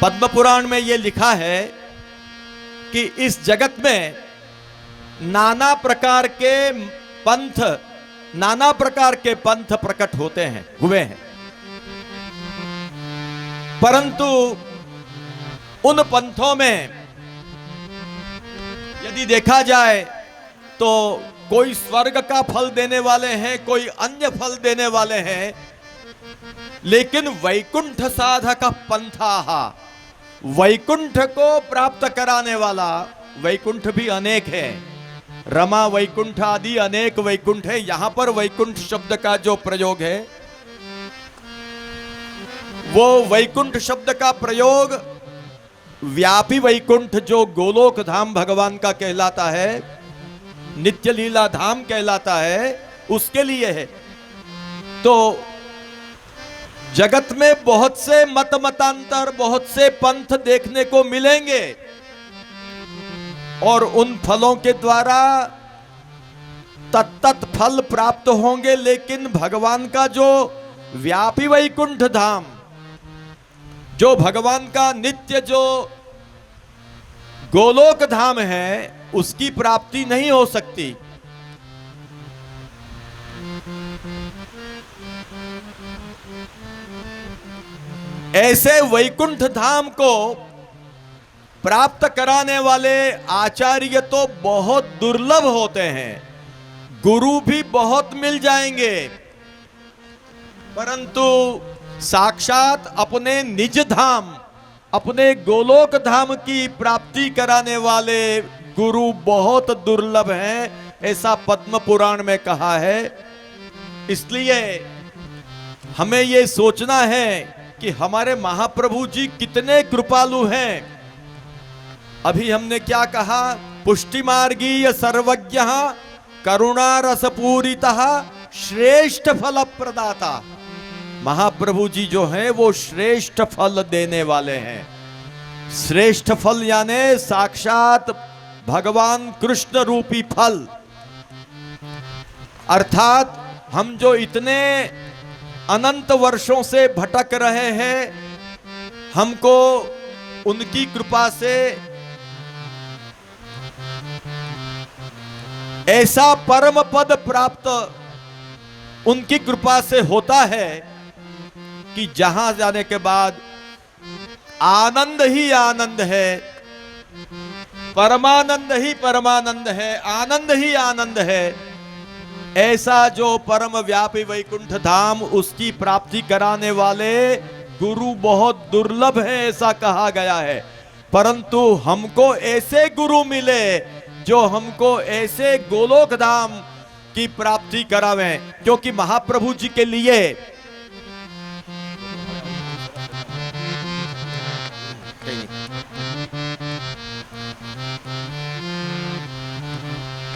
पद्म पुराण में यह लिखा है कि इस जगत में नाना प्रकार के पंथ प्रकट होते हैं, हुए हैं, परंतु उन पंथों में यदि देखा जाए तो कोई स्वर्ग का फल देने वाले हैं, कोई अन्य फल देने वाले हैं, लेकिन वैकुंठ साधक पंथाः, वैकुंठ को प्राप्त कराने वाला वैकुंठ भी अनेक है। रमा वैकुंठ आदि अनेक वैकुंठ है। यहां पर वैकुंठ शब्द का जो प्रयोग है वो वैकुंठ शब्द का प्रयोग व्यापी वैकुंठ जो गोलोक धाम भगवान का कहलाता है, नित्य लीला धाम कहलाता है, उसके लिए है। तो जगत में बहुत से मतांतर, बहुत से पंथ देखने को मिलेंगे और उन फलों के द्वारा तत्त फल प्राप्त होंगे, लेकिन भगवान का जो व्यापी वैकुंठ धाम, जो भगवान का नित्य जो गोलोक धाम है, उसकी प्राप्ति नहीं हो सकती। ऐसे वैकुंठ धाम को प्राप्त कराने वाले आचार्य तो बहुत दुर्लभ होते हैं, गुरु भी बहुत मिल जाएंगे, परंतु साक्षात अपने निज धाम, अपने गोलोक धाम की प्राप्ति कराने वाले गुरु बहुत दुर्लभ हैं, ऐसा पद्म पुराण में कहा है। इसलिए हमें ये सोचना है कि हमारे महाप्रभु जी कितने कृपालु हैं अभी हमने क्या कहा? पुष्टि मार्गीय सर्वज्ञ करुणा रस पूरितः श्रेष्ठ फल प्रदाता। महाप्रभु जी जो हैं वो श्रेष्ठ फल देने वाले हैं। श्रेष्ठ फल यानी साक्षात भगवान कृष्ण रूपी फल। अर्थात हम जो इतने अनंत वर्षों से भटक रहे हैं, हमको उनकी कृपा से ऐसा परम पद प्राप्त उनकी कृपा से होता है कि जहां जाने के बाद आनंद ही आनंद है, परमानंद ही परमानंद है, आनंद ही आनंद है। ऐसा जो परम व्यापी वैकुंठ धाम, उसकी प्राप्ति कराने वाले गुरु बहुत दुर्लभ है, ऐसा कहा गया है। परंतु हमको ऐसे गुरु मिले जो हमको ऐसे गोलोक धाम की प्राप्ति करावे। क्योंकि महाप्रभु जी के लिए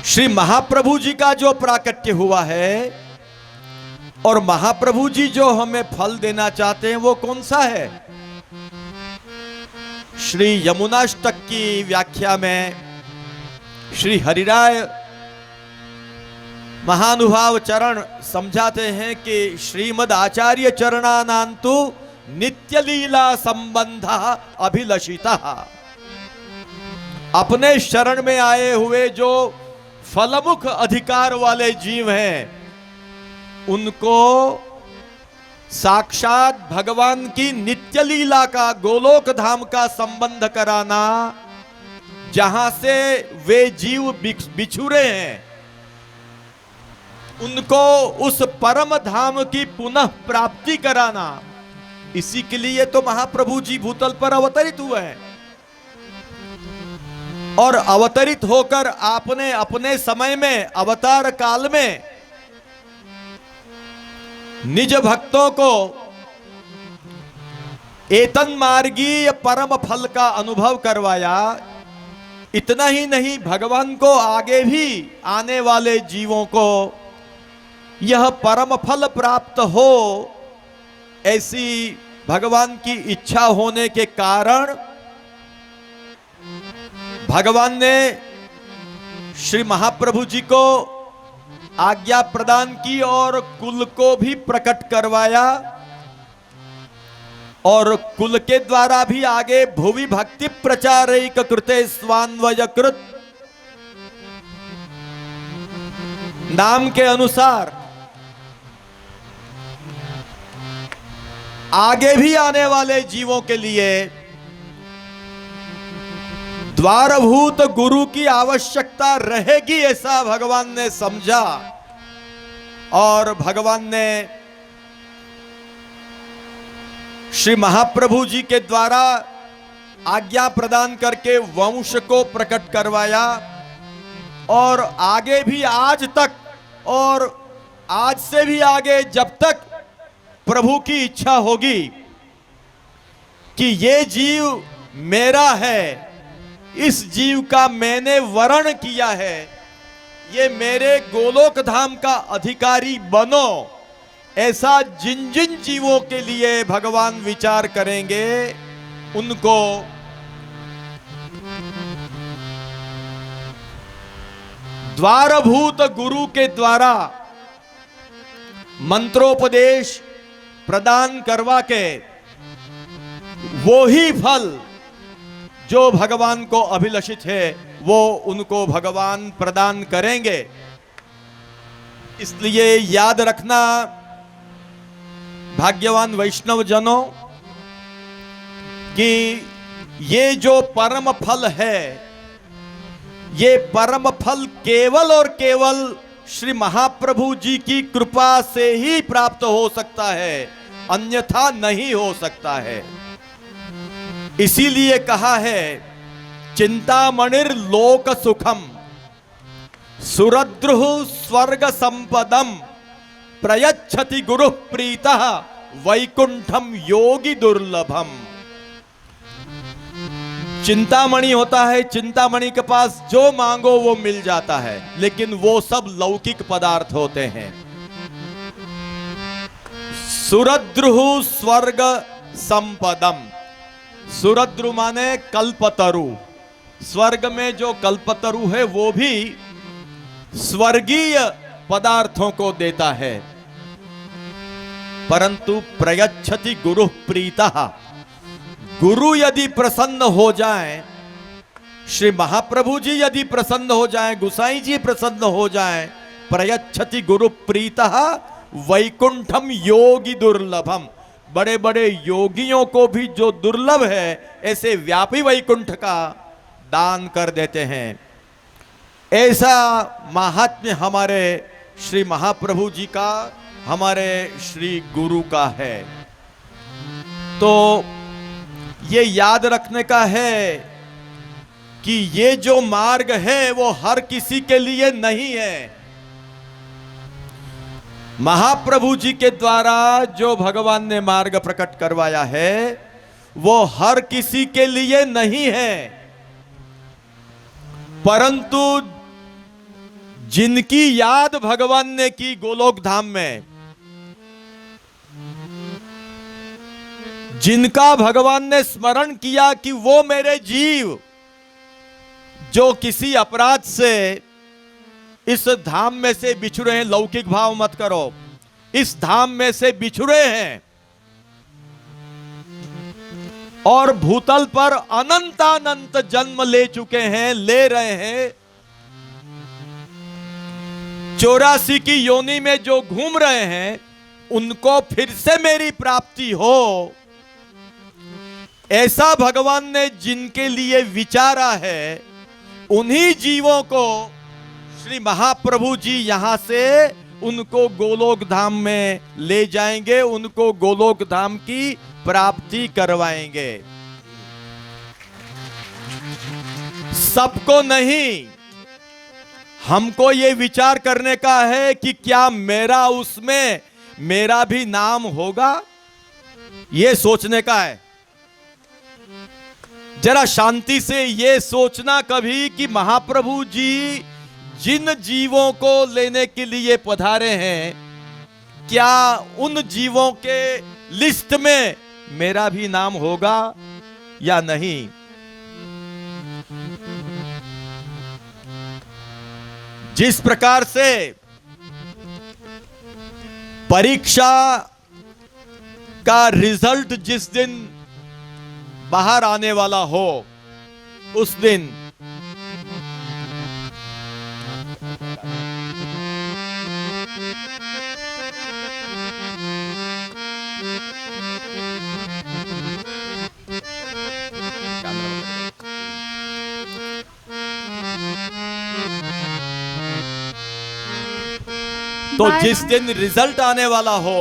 श्री महाप्रभु जी का जो प्राकट्य हुआ है और महाप्रभु जी जो हमें फल देना चाहते हैं वो कौन सा है? श्री यमुनाष्टक की व्याख्या में श्री हरिराय महानुभाव चरण समझाते हैं कि श्रीमद आचार्य चरणानांतु नित्य लीला संबंध अभिलषिता। अपने शरण में आए हुए जो फलमुख अधिकार वाले जीव हैं, उनको साक्षात भगवान की नित्य लीला का, गोलोक धाम का संबंध कराना, जहां से वे जीव बिछुरे हैं, उनको उस परम धाम की पुनः प्राप्ति कराना, इसी के लिए तो महाप्रभु जी भूतल पर अवतरित हुए हैं। और अवतरित होकर आपने अपने समय में, अवतार काल में, निज भक्तों को एतन मार्गीय परम फल का अनुभव करवाया। इतना ही नहीं, भगवान को आगे भी आने वाले जीवों को यह परम फल प्राप्त हो, ऐसी भगवान की इच्छा होने के कारण भगवान ने श्री महाप्रभु जी को आज्ञा प्रदान की और कुल को भी प्रकट करवाया, और कुल के द्वारा भी आगे भुवि भक्ति प्रचारैक कृते स्वान्वयकृत नाम के अनुसार आगे भी आने वाले जीवों के लिए द्वारभूत गुरु की आवश्यकता रहेगी, ऐसा भगवान ने समझा। और भगवान ने श्री महाप्रभु जी के द्वारा आज्ञा प्रदान करके वंश को प्रकट करवाया, और आगे भी आज तक और आज से भी आगे जब तक प्रभु की इच्छा होगी कि ये जीव मेरा है, इस जीव का मैंने वरण किया है, ये मेरे गोलोक धाम का अधिकारी बनो, ऐसा जिन जिन जीवों के लिए भगवान विचार करेंगे, उनको द्वारभूत गुरु के द्वारा मंत्रोपदेश प्रदान करवा के वो ही फल जो भगवान को अभिलषित है, वो उनको भगवान प्रदान करेंगे। इसलिए याद रखना भाग्यवान वैष्णव जनों कि ये जो परम फल है, ये परम फल केवल और केवल श्री महाप्रभु जी की कृपा से ही प्राप्त हो सकता है, अन्यथा नहीं हो सकता है। इसीलिए कहा है, चिंतामणिर लोक सुखम सुरद्रुः स्वर्ग संपदम प्रयच्छति गुरु प्रीतः वैकुंठम योगी दुर्लभम। चिंतामणि होता है, चिंतामणि के पास जो मांगो वो मिल जाता है, लेकिन वो सब लौकिक पदार्थ होते हैं। सुरद्रुहु स्वर्ग संपदम, सुरद्रु माने कल्पतरु, स्वर्ग में जो कल्पतरु है वो भी स्वर्गीय पदार्थों को देता है। परंतु प्रयच्छति गुरु प्रीतः, गुरु यदि प्रसन्न हो जाए, श्री महाप्रभु जी यदि प्रसन्न हो जाए, गुसाई जी प्रसन्न हो जाए, प्रयच्छति गुरु प्रीतः वैकुंठम योगी दुर्लभम, बड़े बड़े योगियों को भी जो दुर्लभ है ऐसे व्यापी वैकुंठ का दान कर देते हैं। ऐसा महात्म्य हमारे श्री महाप्रभु जी का, हमारे श्री गुरु का है। तो ये याद रखने का है कि ये जो मार्ग है वो हर किसी के लिए नहीं है। महाप्रभु जी के द्वारा जो भगवान ने मार्ग प्रकट करवाया है वो हर किसी के लिए नहीं है, परंतु जिनकी याद भगवान ने की गोलोक धाम में, जिनका भगवान ने स्मरण किया कि वो मेरे जीव जो किसी अपराध से इस धाम में से बिछुड़े हैं, लौकिक भाव मत करो, इस धाम में से बिछुड़े हैं और भूतल पर अनंतानंत जन्म ले चुके हैं, ले रहे हैं, 84 की योनि में जो घूम रहे हैं, उनको फिर से मेरी प्राप्ति हो, ऐसा भगवान ने जिनके लिए विचारा है, उन्हीं जीवों को श्री महाप्रभु जी यहां से उनको गोलोक धाम में ले जाएंगे, उनको गोलोक धाम की प्राप्ति करवाएंगे। सबको नहीं, हमको ये विचार करने का है कि क्या मेरा उसमें मेरा भी नाम होगा, ये सोचने का है। जरा शांति से ये सोचना कभी कि महाप्रभु जी जिन जीवों को लेने के लिए पधारे हैं, क्या उन जीवों के लिस्ट में मेरा भी नाम होगा या नहीं। जिस प्रकार से परीक्षा का रिजल्ट जिस दिन बाहर आने वाला हो, उस दिन तो जिस दिन रिजल्ट आने वाला हो,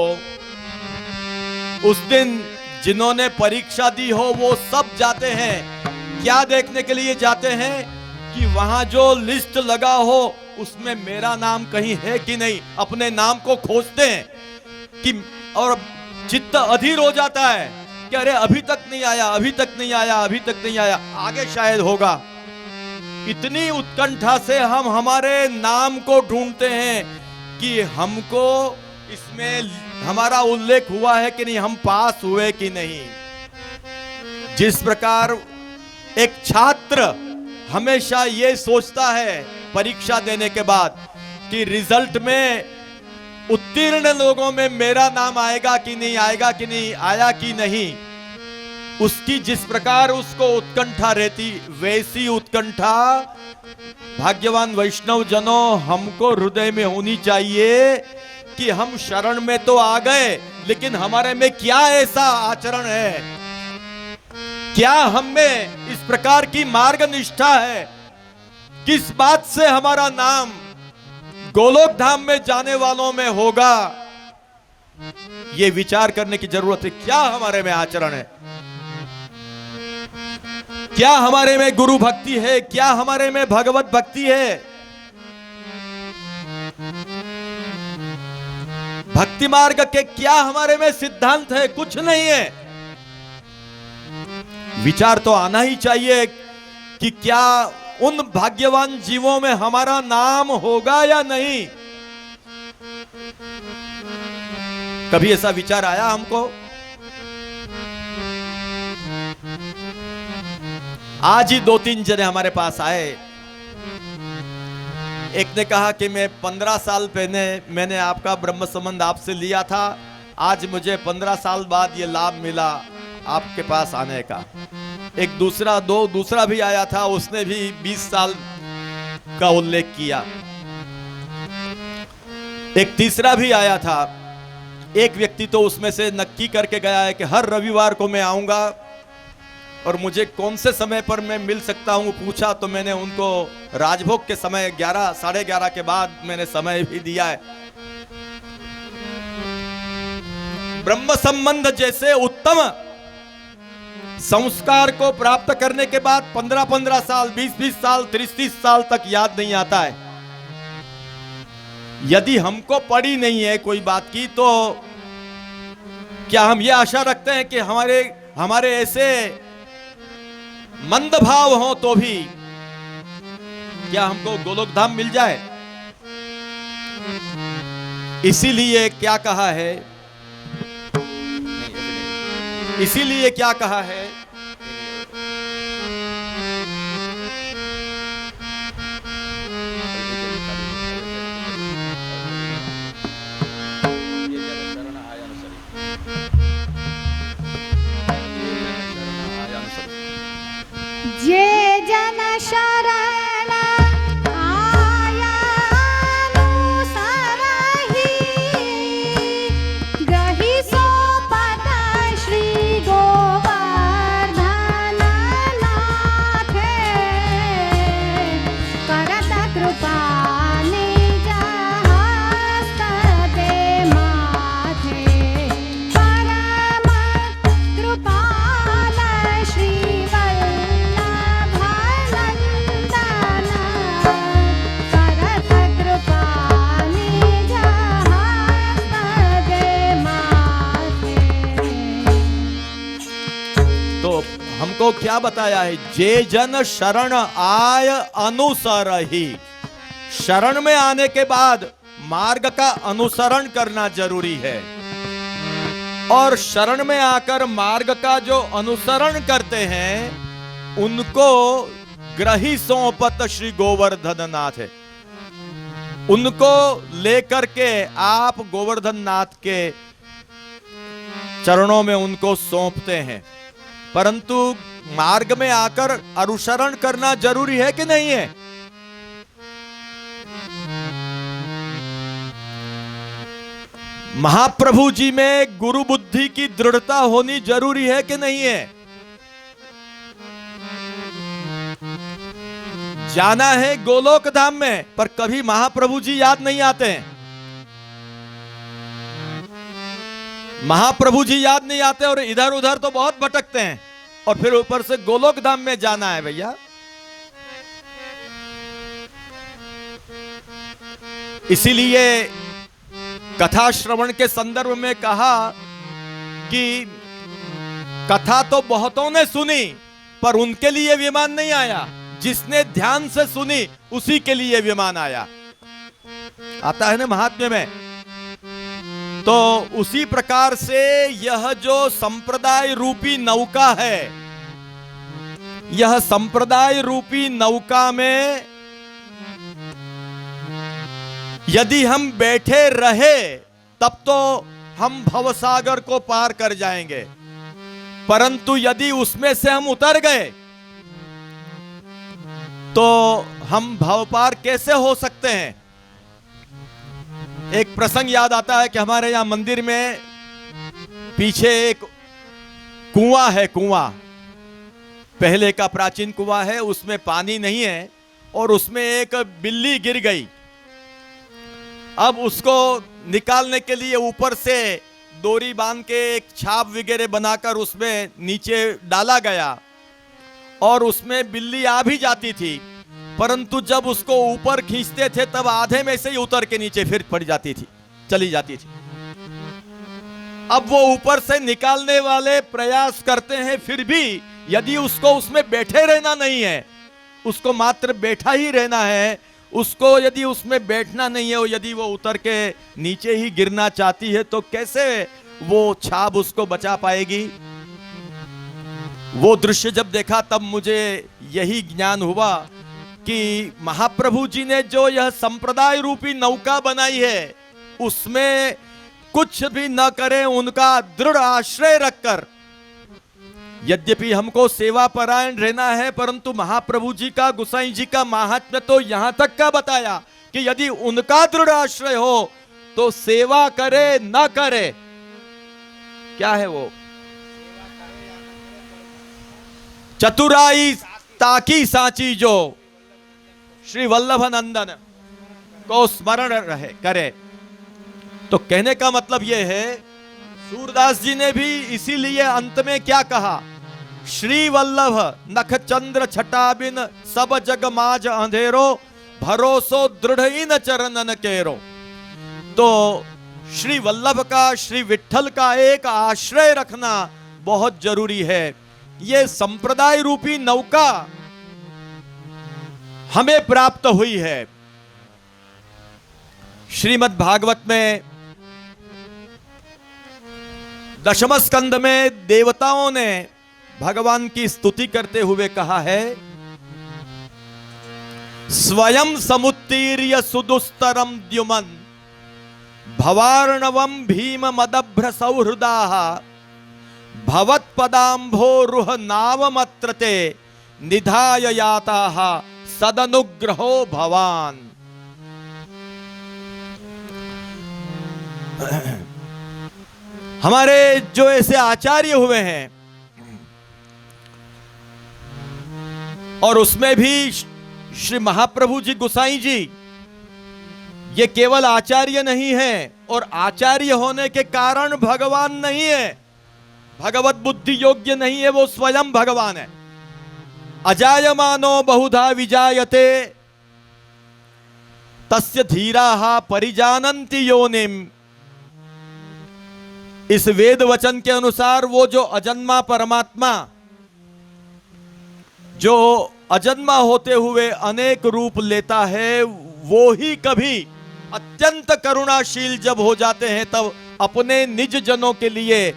उस दिन जिन्होंने परीक्षा दी हो वो सब जाते हैं। क्या देखने के लिए जाते हैं कि वहां जो लिस्ट लगा हो उसमें मेरा नाम कहीं है कि नहीं। अपने नाम को खोजते हैं कि, और चित्त अधीर हो जाता है कि अरे अभी तक नहीं आया, अभी तक नहीं आया, अभी तक नहीं आया, आगे शायद होगा। इतनी उत्कंठा से हम हमारे नाम को ढूंढते हैं कि हमको इसमें हमारा उल्लेख हुआ है कि नहीं, हम पास हुए कि नहीं। जिस प्रकार एक छात्र हमेशा ये सोचता है परीक्षा देने के बाद कि रिजल्ट में उत्तीर्ण लोगों में मेरा नाम आएगा कि नहीं, आएगा कि नहीं, आया कि नहीं, उसकी जिस प्रकार उसको उत्कंठा रहती, वैसी उत्कंठा भाग्यवान वैष्णव जनों हमको हृदय में होनी चाहिए कि हम शरण में तो आ गए, लेकिन हमारे में क्या ऐसा आचरण है, क्या हम में इस प्रकार की मार्ग निष्ठा है, किस बात से हमारा नाम गोलोक धाम में जाने वालों में होगा। यह विचार करने की जरूरत है। क्या हमारे में आचरण है, क्या हमारे में गुरु भक्ति है, क्या हमारे में भगवत भक्ति है। भक्ति मार्ग के क्या हमारे में सिद्धांत है, कुछ नहीं है। विचार तो आना ही चाहिए कि क्या उन भाग्यवान जीवों में हमारा नाम होगा या नहीं। कभी ऐसा विचार आया हमको? आज ही 2-3 जने हमारे पास आए। एक ने कहा कि मैं 15 साल पहले मैंने आपका ब्रह्म संबंध आपसे लिया था, आज मुझे 15 साल बाद ये लाभ मिला आपके पास आने का। एक दूसरा भी आया था, उसने भी 20 साल का उल्लेख किया। एक तीसरा भी आया था। एक व्यक्ति तो उसमें से नक्की करके गया है कि हर रविवार को मैं आऊंगा और मुझे कौन से समय पर मैं मिल सकता हूं पूछा तो मैंने उनको राजभोग के समय 11 साढ़े 11 के बाद मैंने समय भी दिया है। ब्रह्म संबंध जैसे उत्तम संस्कार को प्राप्त करने के बाद 15-15 साल, 20-20 साल, 30-30 साल तक याद नहीं आता है। यदि हमको पड़ी नहीं है कोई बात की, तो क्या हम ये आशा रखते हैं कि हमारे ऐसे मंद भाव हो तो भी क्या हमको गोलोक धाम मिल जाए? इसीलिए क्या कहा है, इसीलिए क्या कहा है, जे जन शरण आया अनुसरहि, गहि सोपत श्री गोवर्धन नाथे, करत कृपा निज हस्त दे माथे, परम कृपाल श्री हमको क्या बताया है? जे जन शरण आय अनुसरहि। शरण में आने के बाद मार्ग का अनुसरण करना जरूरी है, और शरण में आकर मार्ग का जो अनुसरण करते हैं उनको ग्रही सोपत श्री गोवर्धन नाथ है। उनको लेकर के आप गोवर्धन नाथ के चरणों में उनको सौंपते हैं। परंतु मार्ग में आकर अनुसरण करना जरूरी है कि नहीं है? महाप्रभु जी में गुरु बुद्धि की दृढ़ता होनी जरूरी है कि नहीं है? जाना है गोलोक धाम में, पर कभी महाप्रभु जी याद नहीं आते हैं। महाप्रभु जी याद नहीं आते और इधर उधर तो बहुत भटकते हैं, और फिर ऊपर से गोलोक धाम में जाना है भैया। इसीलिए कथा श्रवण के संदर्भ में कहा कि कथा तो बहुतों ने सुनी पर उनके लिए विमान नहीं आया, जिसने ध्यान से सुनी उसी के लिए विमान आया। आता है ना महात्म्य में। तो उसी प्रकार से यह जो संप्रदाय रूपी नौका है, यह संप्रदाय रूपी नौका में यदि हम बैठे रहे तब तो हम भवसागर को पार कर जाएंगे, परंतु यदि उसमें से हम उतर गए तो हम भव पार कैसे हो सकते हैं? एक प्रसंग याद आता है कि हमारे यहां मंदिर में पीछे एक कुआं है। कुआं पहले का प्राचीन कुआं है, उसमें पानी नहीं है और उसमें एक बिल्ली गिर गई। अब उसको निकालने के लिए ऊपर से डोरी बांध के एक छाप वगैरह बनाकर उसमें नीचे डाला गया और उसमें बिल्ली आ भी जाती थी, परंतु जब उसको ऊपर खींचते थे तब आधे में से ही उतर के नीचे फिर पड़ जाती थी, चली जाती थी। अब वो ऊपर से निकालने वाले प्रयास करते हैं, फिर भी यदि उसको उसमें बैठे रहना नहीं है, उसको मात्र बैठा ही रहना है, उसको यदि उसमें बैठना नहीं है, यदि वो उतर के नीचे ही गिरना चाहती है, तो कैसे वो छाप उसको बचा पाएगी। वो दृश्य जब देखा तब मुझे यही ज्ञान हुआ कि महाप्रभु जी ने जो यह संप्रदाय रूपी नौका बनाई है, उसमें कुछ भी न करें, उनका दृढ़ आश्रय रखकर, यद्यपि हमको सेवा परायण रहना है, परंतु महाप्रभु जी का, गुसाई जी का महात्म्य तो यहां तक का बताया कि यदि उनका दृढ़ आश्रय हो तो सेवा करे न करे, क्या है वो, चतुराई ताकी साची जो श्री वल्लभ नंदन को स्मरण रहे करे। तो कहने का मतलब यह है, सूरदास जी ने भी इसीलिए अंत में क्या कहा, श्री वल्लभ नख चंद्र छटाबिन सब जग माज अंधेरो भरोसो दृढ़ इन चरणन केरो। तो श्री वल्लभ का, श्री विठल का एक आश्रय रखना बहुत जरूरी है। ये संप्रदाय रूपी नौका हमें प्राप्त हुई है। श्रीमद् भागवत में दशम स्कंद में देवताओं ने भगवान की स्तुति करते हुए कहा है, स्वयं समुत्तीर्य सुदुस्तरम द्युमन भवार्णवम भीम मदभ्र सौहृदाः भवत्पदाम्भोरुह नावमत्रते निधाय याताः सदनुग्रहो भवान। हमारे जो ऐसे आचार्य हुए हैं, और उसमें भी श्री महाप्रभु जी गुसाई जी, ये केवल आचार्य नहीं है, और आचार्य होने के कारण भगवान नहीं है, भगवत बुद्धि योग्य नहीं है, वो स्वयं भगवान है। अजायमानो बहुधा विजायते तस्य धीराः परिजानन्ति योनिम। इस वेद वचन के अनुसार वो जो अजन्मा परमात्मा, जो अजन्मा होते हुए अनेक रूप लेता है, वो ही कभी अत्यंत करुणाशील जब हो जाते हैं तब अपने निज जनों के लिए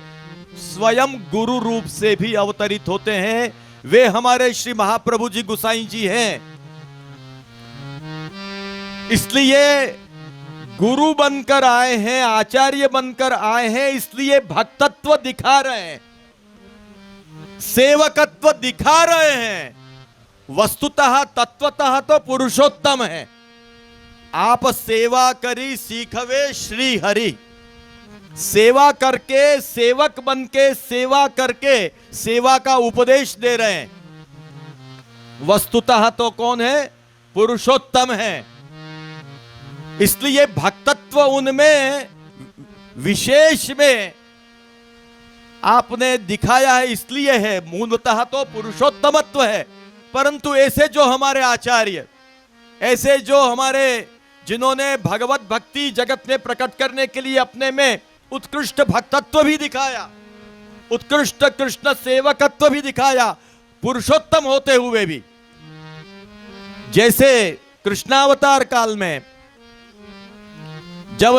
स्वयं गुरु रूप से भी अवतरित होते हैं। वे हमारे श्री महाप्रभु जी गुसाई जी हैं। इसलिए गुरु बनकर आए हैं, आचार्य बनकर आए हैं, इसलिए भक्तत्व दिखा रहे हैं, सेवकत्व दिखा रहे हैं। वस्तुतः तत्वतः तो पुरुषोत्तम है। आप सेवा करी सीखवे श्री हरि, सेवा करके, सेवक बनके, सेवा करके सेवा का उपदेश दे रहे हैं। वस्तुतः तो कौन है, पुरुषोत्तम है। इसलिए भक्तत्व उनमें विशेष में आपने दिखाया है, इसलिए है, मूलतः तो पुरुषोत्तमत्व है। परंतु ऐसे जो हमारे आचार्य, ऐसे जो हमारे, जिन्होंने भगवत भक्ति जगत में प्रकट करने के लिए अपने में उत्कृष्ट भक्तत्व भी दिखाया, उत्कृष्ट कृष्ण सेवकत्व भी दिखाया, पुरुषोत्तम होते हुए भी, जैसे कृष्णावतार काल में जब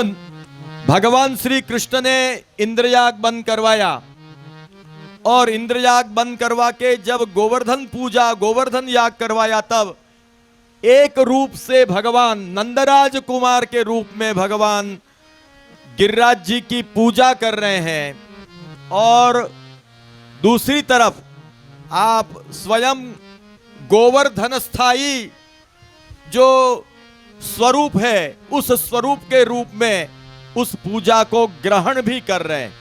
भगवान श्री कृष्ण ने इंद्रयाग बंद करवाया, और इंद्रयाग बंद करवा के जब गोवर्धन पूजा, गोवर्धन याग करवाया, तब एक रूप से भगवान नंदराज कुमार के रूप में भगवान गिरिराज जी की पूजा कर रहे हैं, और दूसरी तरफ आप स्वयं गोवर्धन स्थायी जो स्वरूप है, उस स्वरूप के रूप में उस पूजा को ग्रहण भी कर रहे हैं।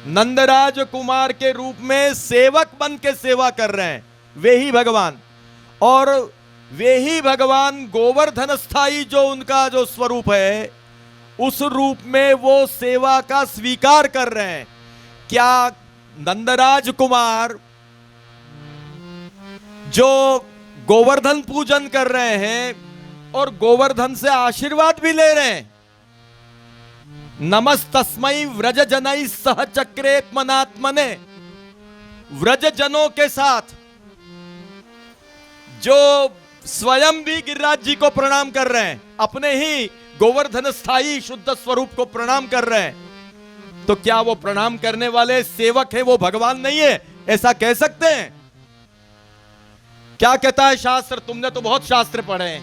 नंदराज कुमार के रूप में सेवक बन के सेवा कर रहे हैं, वे ही भगवान। और वे ही भगवान गोवर्धन स्थायी जो उनका जो स्वरूप है, उस रूप में वो सेवा का स्वीकार कर रहे हैं। क्या नंदराज कुमार जो गोवर्धन पूजन कर रहे हैं और गोवर्धन से आशीर्वाद भी ले रहे हैं, नमस्तस्मै व्रज जनैः सह चक्रेत्मनात्मने, व्रजजनों के साथ जो स्वयं भी गिरिराज जी को प्रणाम कर रहे हैं, अपने ही गोवर्धन स्थायी शुद्ध स्वरूप को प्रणाम कर रहे हैं, तो क्या वो प्रणाम करने वाले सेवक है, वो भगवान नहीं है? ऐसा कह सकते हैं? क्या कहता है शास्त्र? तुमने तो बहुत शास्त्र पढ़े हैं,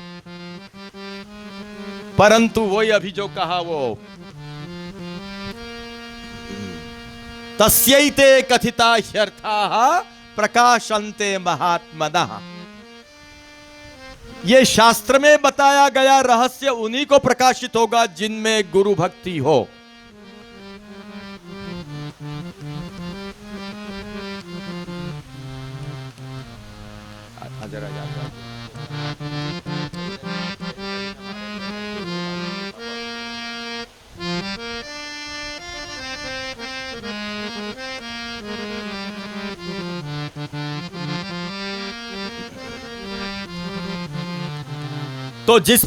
परंतु वही अभी जो कहा वो तस्यैते कथिता ह्यर्थाः प्रकाशन्ते महात्मनः। ये शास्त्र में बताया गया रहस्य उन्हीं को प्रकाशित होगा जिनमें गुरु भक्ति हो। जरा तो जिस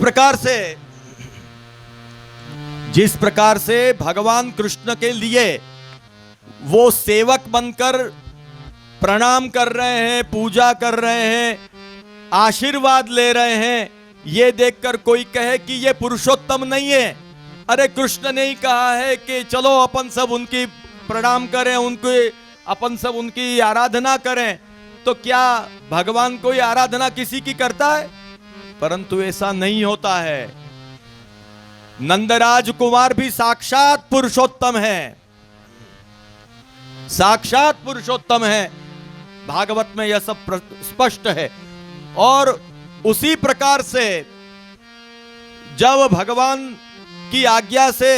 प्रकार से भगवान कृष्ण के लिए वो सेवक बनकर प्रणाम कर रहे हैं, पूजा कर रहे हैं, आशीर्वाद ले रहे हैं, ये देखकर कोई कहे कि ये पुरुषोत्तम नहीं है। अरे कृष्ण ने ही कहा है कि चलो अपन सब उनकी प्रणाम करें, अपन सब उनकी आराधना करें। तो क्या भगवान कोई आराधना किसी की करता है? परंतु ऐसा नहीं होता है। नंदराज कुमार भी साक्षात पुरुषोत्तम है, साक्षात पुरुषोत्तम है। भागवत में यह सब स्पष्ट है। और उसी प्रकार से जब भगवान की आज्ञा से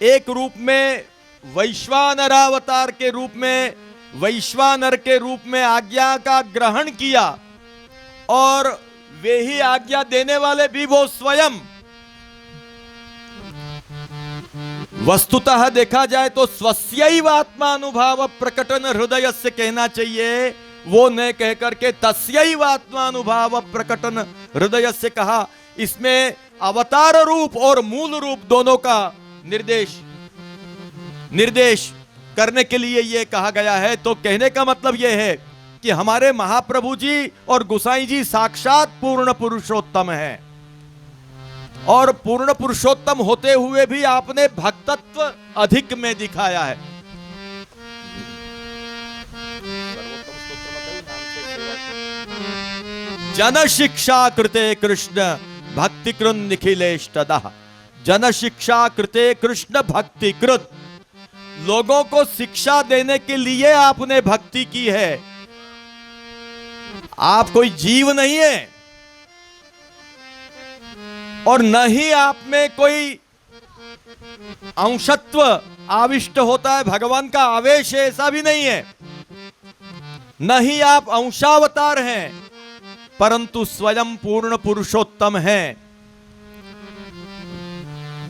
एक रूप में वैश्वानरावतार के रूप में, वैश्वानर के रूप में आज्ञा का ग्रहण किया, और वे ही आज्ञा देने वाले भी वो स्वयं। वस्तुतः देखा जाए तो स्वस्यैव आत्मानुभाव प्रकटन हृदय से कहना चाहिए, वो न कह करके तस्यैव आत्मानुभाव प्रकटन हृदय से कहा। इसमें अवतार रूप और मूल रूप दोनों का निर्देश करने के लिए यह कहा गया है। तो कहने का मतलब यह है कि हमारे महाप्रभु जी और गोसाई जी साक्षात पूर्ण पुरुषोत्तम हैं, और पूर्ण पुरुषोत्तम होते हुए भी आपने भक्तत्व अधिक में दिखाया है। जन शिक्षा कृते कृष्ण भक्ति कृत निखिलेष्टदः। जन शिक्षा कृते कृष्ण भक्ति कृत। लोगों को शिक्षा देने के लिए आपने भक्ति की है। आप कोई जीव नहीं है, और न ही आप में कोई अंशत्व आविष्ट होता है, भगवान का आवेश है, ऐसा भी नहीं है। न ही आप अंशावतार हैं, परंतु स्वयं पूर्ण पुरुषोत्तम हैं।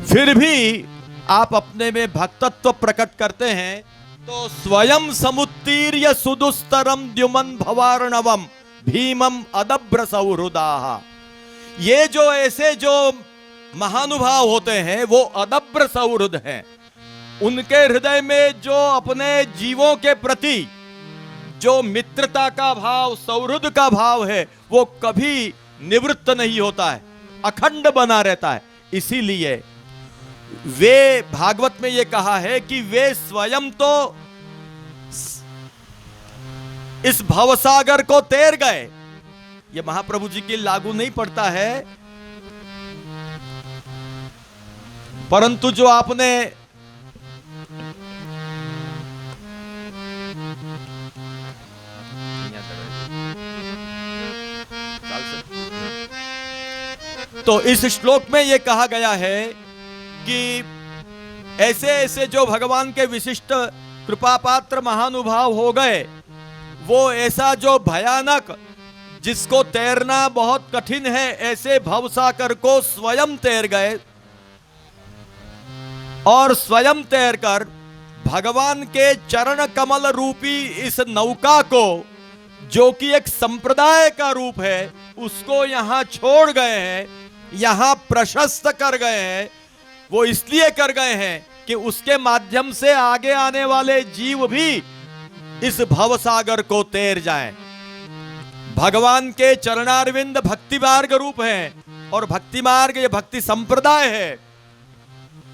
फिर भी आप अपने में भक्तत्व प्रकट करते हैं। तो स्वयं समुत्तीर्य सुदुस्तरम द्युमन भवार्णवम भीमम अदभ्र सौहृदाः। ये जो ऐसे जो महानुभाव होते हैं वो अदभ्र सौहृद हैं। उनके हृदय में जो अपने जीवों के प्रति जो मित्रता का भाव, सौहृद का भाव है, वो कभी निवृत्त नहीं होता है, अखंड बना रहता है। इसीलिए वे भागवत में ये कहा है कि वे स्वयं तो इस भवसागर को तैर गए। ये महाप्रभु जी के लागू नहीं पड़ता है, परंतु जो आपने तो इस श्लोक में यह कहा गया है कि ऐसे ऐसे जो भगवान के विशिष्ट कृपा पात्र महानुभाव हो गए, वो ऐसा जो भयानक, जिसको तैरना बहुत कठिन है, ऐसे भवसागर को स्वयं तैर गए, और स्वयं तैरकर भगवान के चरण कमल रूपी इस नौका को, जो कि एक संप्रदाय का रूप है, उसको यहां छोड़ गए हैं, यहां प्रशस्त कर गए हैं। वो इसलिए कर गए हैं कि उसके माध्यम से आगे आने वाले जीव भी इस भवसागर को तैर जाएं। भगवान के चरणारविंद भक्ति मार्ग रूप हैं और भक्ति मार्ग ये भक्ति संप्रदाय है।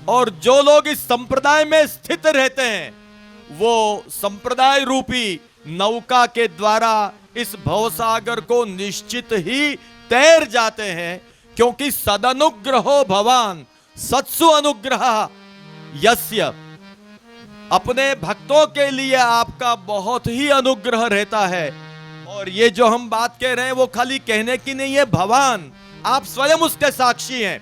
और जो लोग इस संप्रदाय में स्थित रहते हैं वो संप्रदाय रूपी नौका के द्वारा इस भवसागर को निश्चित ही तैर जाते हैं, क्योंकि सदनुग्रहो भवान सत्सु अनुग्रह यस्य। अपने भक्तों के लिए आपका बहुत ही अनुग्रह रहता है। और ये जो हम बात कह रहे हैं वो खाली कहने की नहीं है, भगवान आप स्वयं उसके साक्षी हैं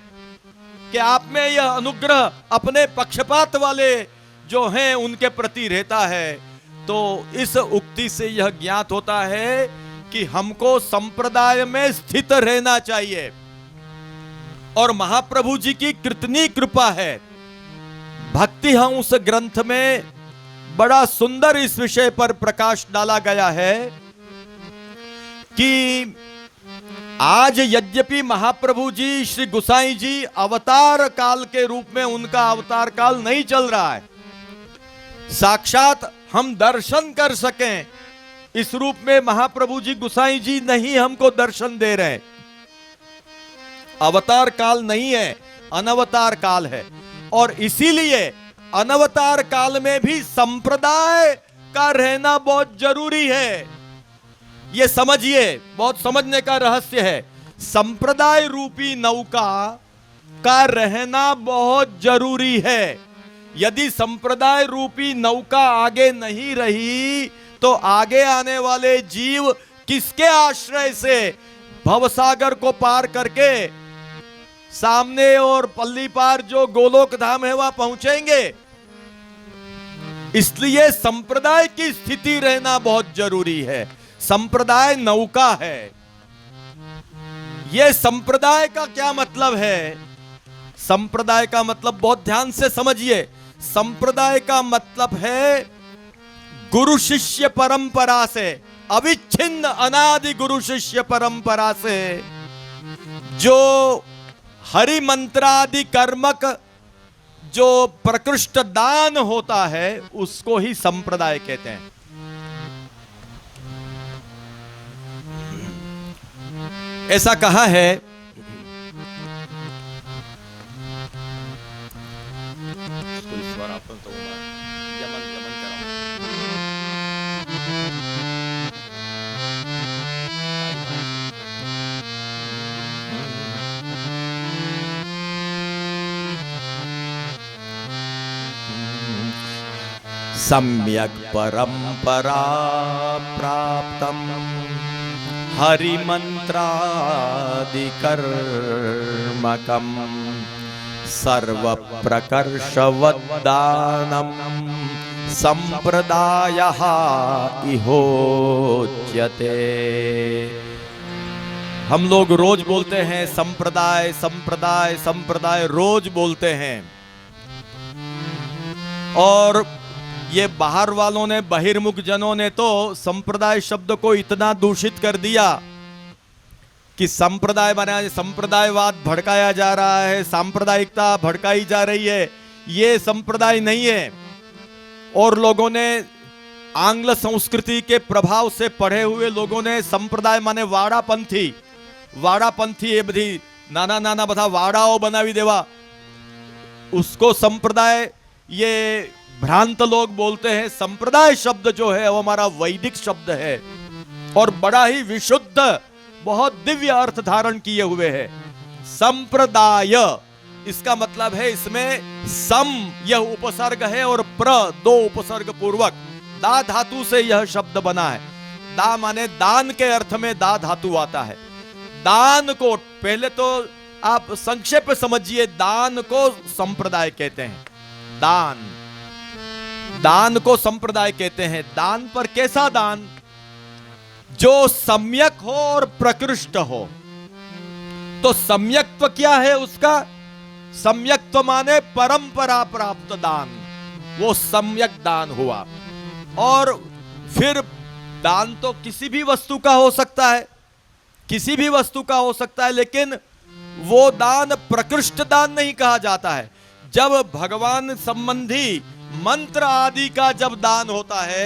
कि आप में यह अनुग्रह अपने पक्षपात वाले जो हैं उनके प्रति रहता है। तो इस उक्ति से यह ज्ञात होता है कि हमको संप्रदाय में स्थित रहना चाहिए। और महाप्रभु जी की कितनी कृपा है। भक्ति हंस ग्रंथ में बड़ा सुंदर इस विषय पर प्रकाश डाला गया है कि आज यद्यपि महाप्रभु जी श्री गुसाई जी अवतार काल के रूप में, उनका अवतार काल नहीं चल रहा है, साक्षात हम दर्शन कर सकें इस रूप में महाप्रभु जी गुसाई जी नहीं हमको दर्शन दे रहे। अवतार काल नहीं है, अनवतार काल है। और इसीलिए अनवतार काल में भी संप्रदाय का रहना बहुत जरूरी है। यह समझिए, बहुत समझने का रहस्य है। संप्रदाय रूपी नौका का रहना बहुत जरूरी है। यदि संप्रदाय रूपी नौका आगे नहीं रही तो आगे आने वाले जीव किसके आश्रय से भवसागर को पार करके सामने और पल्ली पार जो गोलोक धाम है वहां पहुंचेंगे। इसलिए संप्रदाय की स्थिति रहना बहुत जरूरी है। संप्रदाय नौका है। यह संप्रदाय का क्या मतलब है? संप्रदाय का मतलब बहुत ध्यान से समझिए। संप्रदाय का मतलब है गुरु शिष्य परंपरा से, अविच्छिन्न अनादि गुरु शिष्य परंपरा से जो हरि मंत्रादि कर्मक जो प्रकृष्ट दान होता है उसको ही संप्रदाय कहते हैं। ऐसा कहा है सम्यक् परंपरा प्राप्तम हरिमंत्रादिकर्मकम सर्व प्रकर्षवद्दानम संप्रदायः इहोच्यते। हम लोग रोज बोलते हैं संप्रदाय संप्रदाय संप्रदाय, रोज बोलते हैं। और ये बाहर वालों ने, बहिर्मुख जनों ने तो संप्रदाय शब्द को इतना दूषित कर दिया कि संप्रदाय बनाया, संप्रदायवाद भड़काया जा रहा है, सांप्रदायिकता भड़काई जा रही है। ये संप्रदाय नहीं है। और लोगों ने आंग्ल संस्कृति के प्रभाव से पढ़े हुए लोगों ने संप्रदाय माने वाड़ापंथी, वाड़ापंथी ये बधी नाना नाना बधा वाड़ाओ बनावी देवा, उसको संप्रदाय ये भ्रांत लोग बोलते हैं। संप्रदाय शब्द जो है वो हमारा वैदिक शब्द है और बड़ा ही विशुद्ध, बहुत दिव्य अर्थ धारण किए हुए है। संप्रदाय इसका मतलब है इसमें सम यह उपसर्ग है और प्र दो उपसर्ग पूर्वक दा धातु से यह शब्द बना है। दा माने दान के अर्थ में दा धातु आता है। दान को पहले तो आप संक्षेप में समझिए, दान को संप्रदाय कहते हैं। दान, दान को संप्रदाय कहते हैं। दान पर कैसा दान? जो सम्यक हो और प्रकृष्ट हो। तो सम्यक्त्व क्या है उसका? सम्यक्त्व माने परंपरा प्राप्त दान, वो सम्यक दान हुआ। और फिर दान तो किसी भी वस्तु का हो सकता है, किसी भी वस्तु का हो सकता है, लेकिन वो दान प्रकृष्ट दान नहीं कहा जाता है। जब भगवान संबंधी मंत्र आदि का जब दान होता है,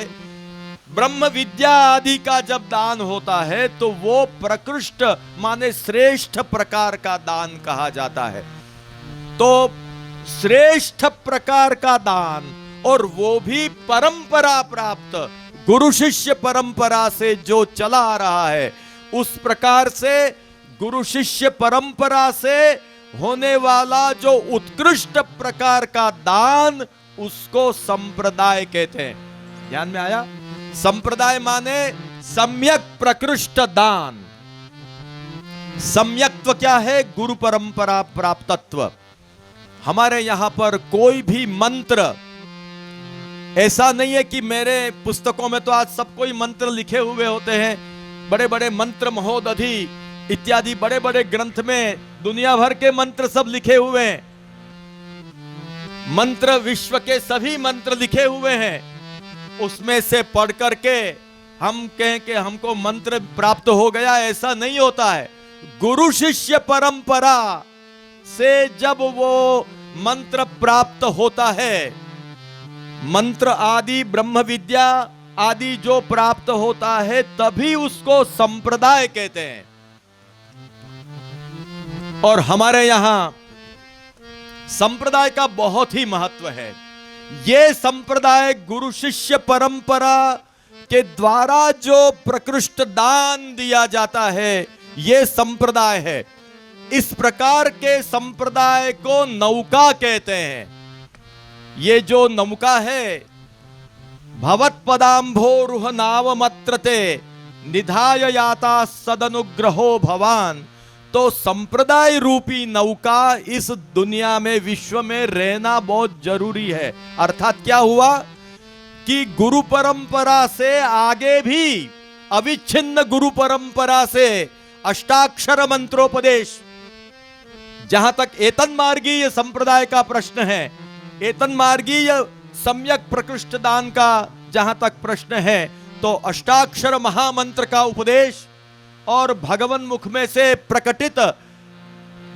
ब्रह्म विद्या आदि का जब दान होता है तो वो प्रकृष्ट माने श्रेष्ठ प्रकार का दान कहा जाता है। तो श्रेष्ठ प्रकार का दान, और वो भी परंपरा प्राप्त, गुरु शिष्य परंपरा से जो चला आ रहा है, उस प्रकार से गुरु शिष्य परंपरा से होने वाला जो उत्कृष्ट प्रकार का दान, उसको संप्रदाय कहते हैं। ध्यान में आया? संप्रदाय माने सम्यक प्रकृष्ट दान। सम्यक्त्व क्या है? गुरु परंपरा प्राप्तत्व। हमारे यहां पर कोई भी मंत्र ऐसा नहीं है कि मेरे पुस्तकों में तो आज सब कोई मंत्र लिखे हुए होते हैं, बड़े बड़े मंत्र महोदधि इत्यादि बड़े बड़े ग्रंथ में दुनिया भर के मंत्र सब लिखे हुए हैं। मंत्र विश्व के सभी मंत्र लिखे हुए हैं। उसमें से पढ़ करके हम कहें कि हमको मंत्र प्राप्त हो गया, ऐसा नहीं होता है। गुरु शिष्य परंपरा से जब वो मंत्र प्राप्त होता है, मंत्र आदि ब्रह्म विद्या आदि जो प्राप्त होता है, तभी उसको संप्रदाय कहते हैं। और हमारे यहां संप्रदाय का बहुत ही महत्व है। ये संप्रदाय गुरु शिष्य परंपरा के द्वारा जो प्रकृष्ट दान दिया जाता है, ये संप्रदाय है। इस प्रकार के संप्रदाय को नौका कहते हैं। ये जो नौका है, भवत पदांभोरुह नावमत्रते निधाय याता सदनुग्रहो भवान। तो संप्रदाय रूपी नौका इस दुनिया में, विश्व में रहना बहुत जरूरी है। अर्थात क्या हुआ कि गुरु परंपरा से आगे भी, अविच्छिन्न गुरु परंपरा से अष्टाक्षर मंत्रोपदेश, जहां तक एतन मार्गीय संप्रदाय का प्रश्न है, एतन मार्गीय सम्यक प्रकृष्ट दान का जहां तक प्रश्न है, तो अष्टाक्षर महामंत्र का उपदेश और भगवान मुख में से प्रकटित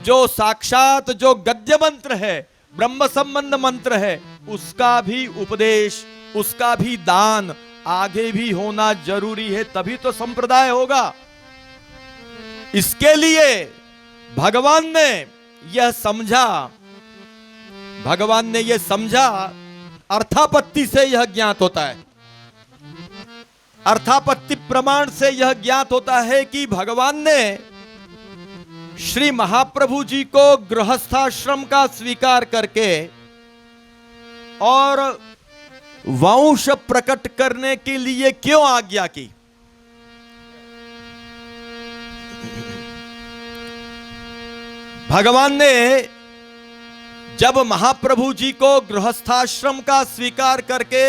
जो साक्षात जो गद्य मंत्र है, ब्रह्म संबंध मंत्र है, उसका भी उपदेश, उसका भी दान आगे भी होना जरूरी है, तभी तो संप्रदाय होगा। इसके लिए भगवान ने यह समझा, भगवान ने यह समझा, अर्थापत्ति से यह ज्ञात होता है, अर्थापत्ति प्रमाण से यह ज्ञात होता है कि भगवान ने श्री महाप्रभु जी को गृहस्थाश्रम का स्वीकार करके और वंश प्रकट करने के लिए क्यों आज्ञा की। भगवान ने जब महाप्रभु जी को गृहस्थाश्रम का स्वीकार करके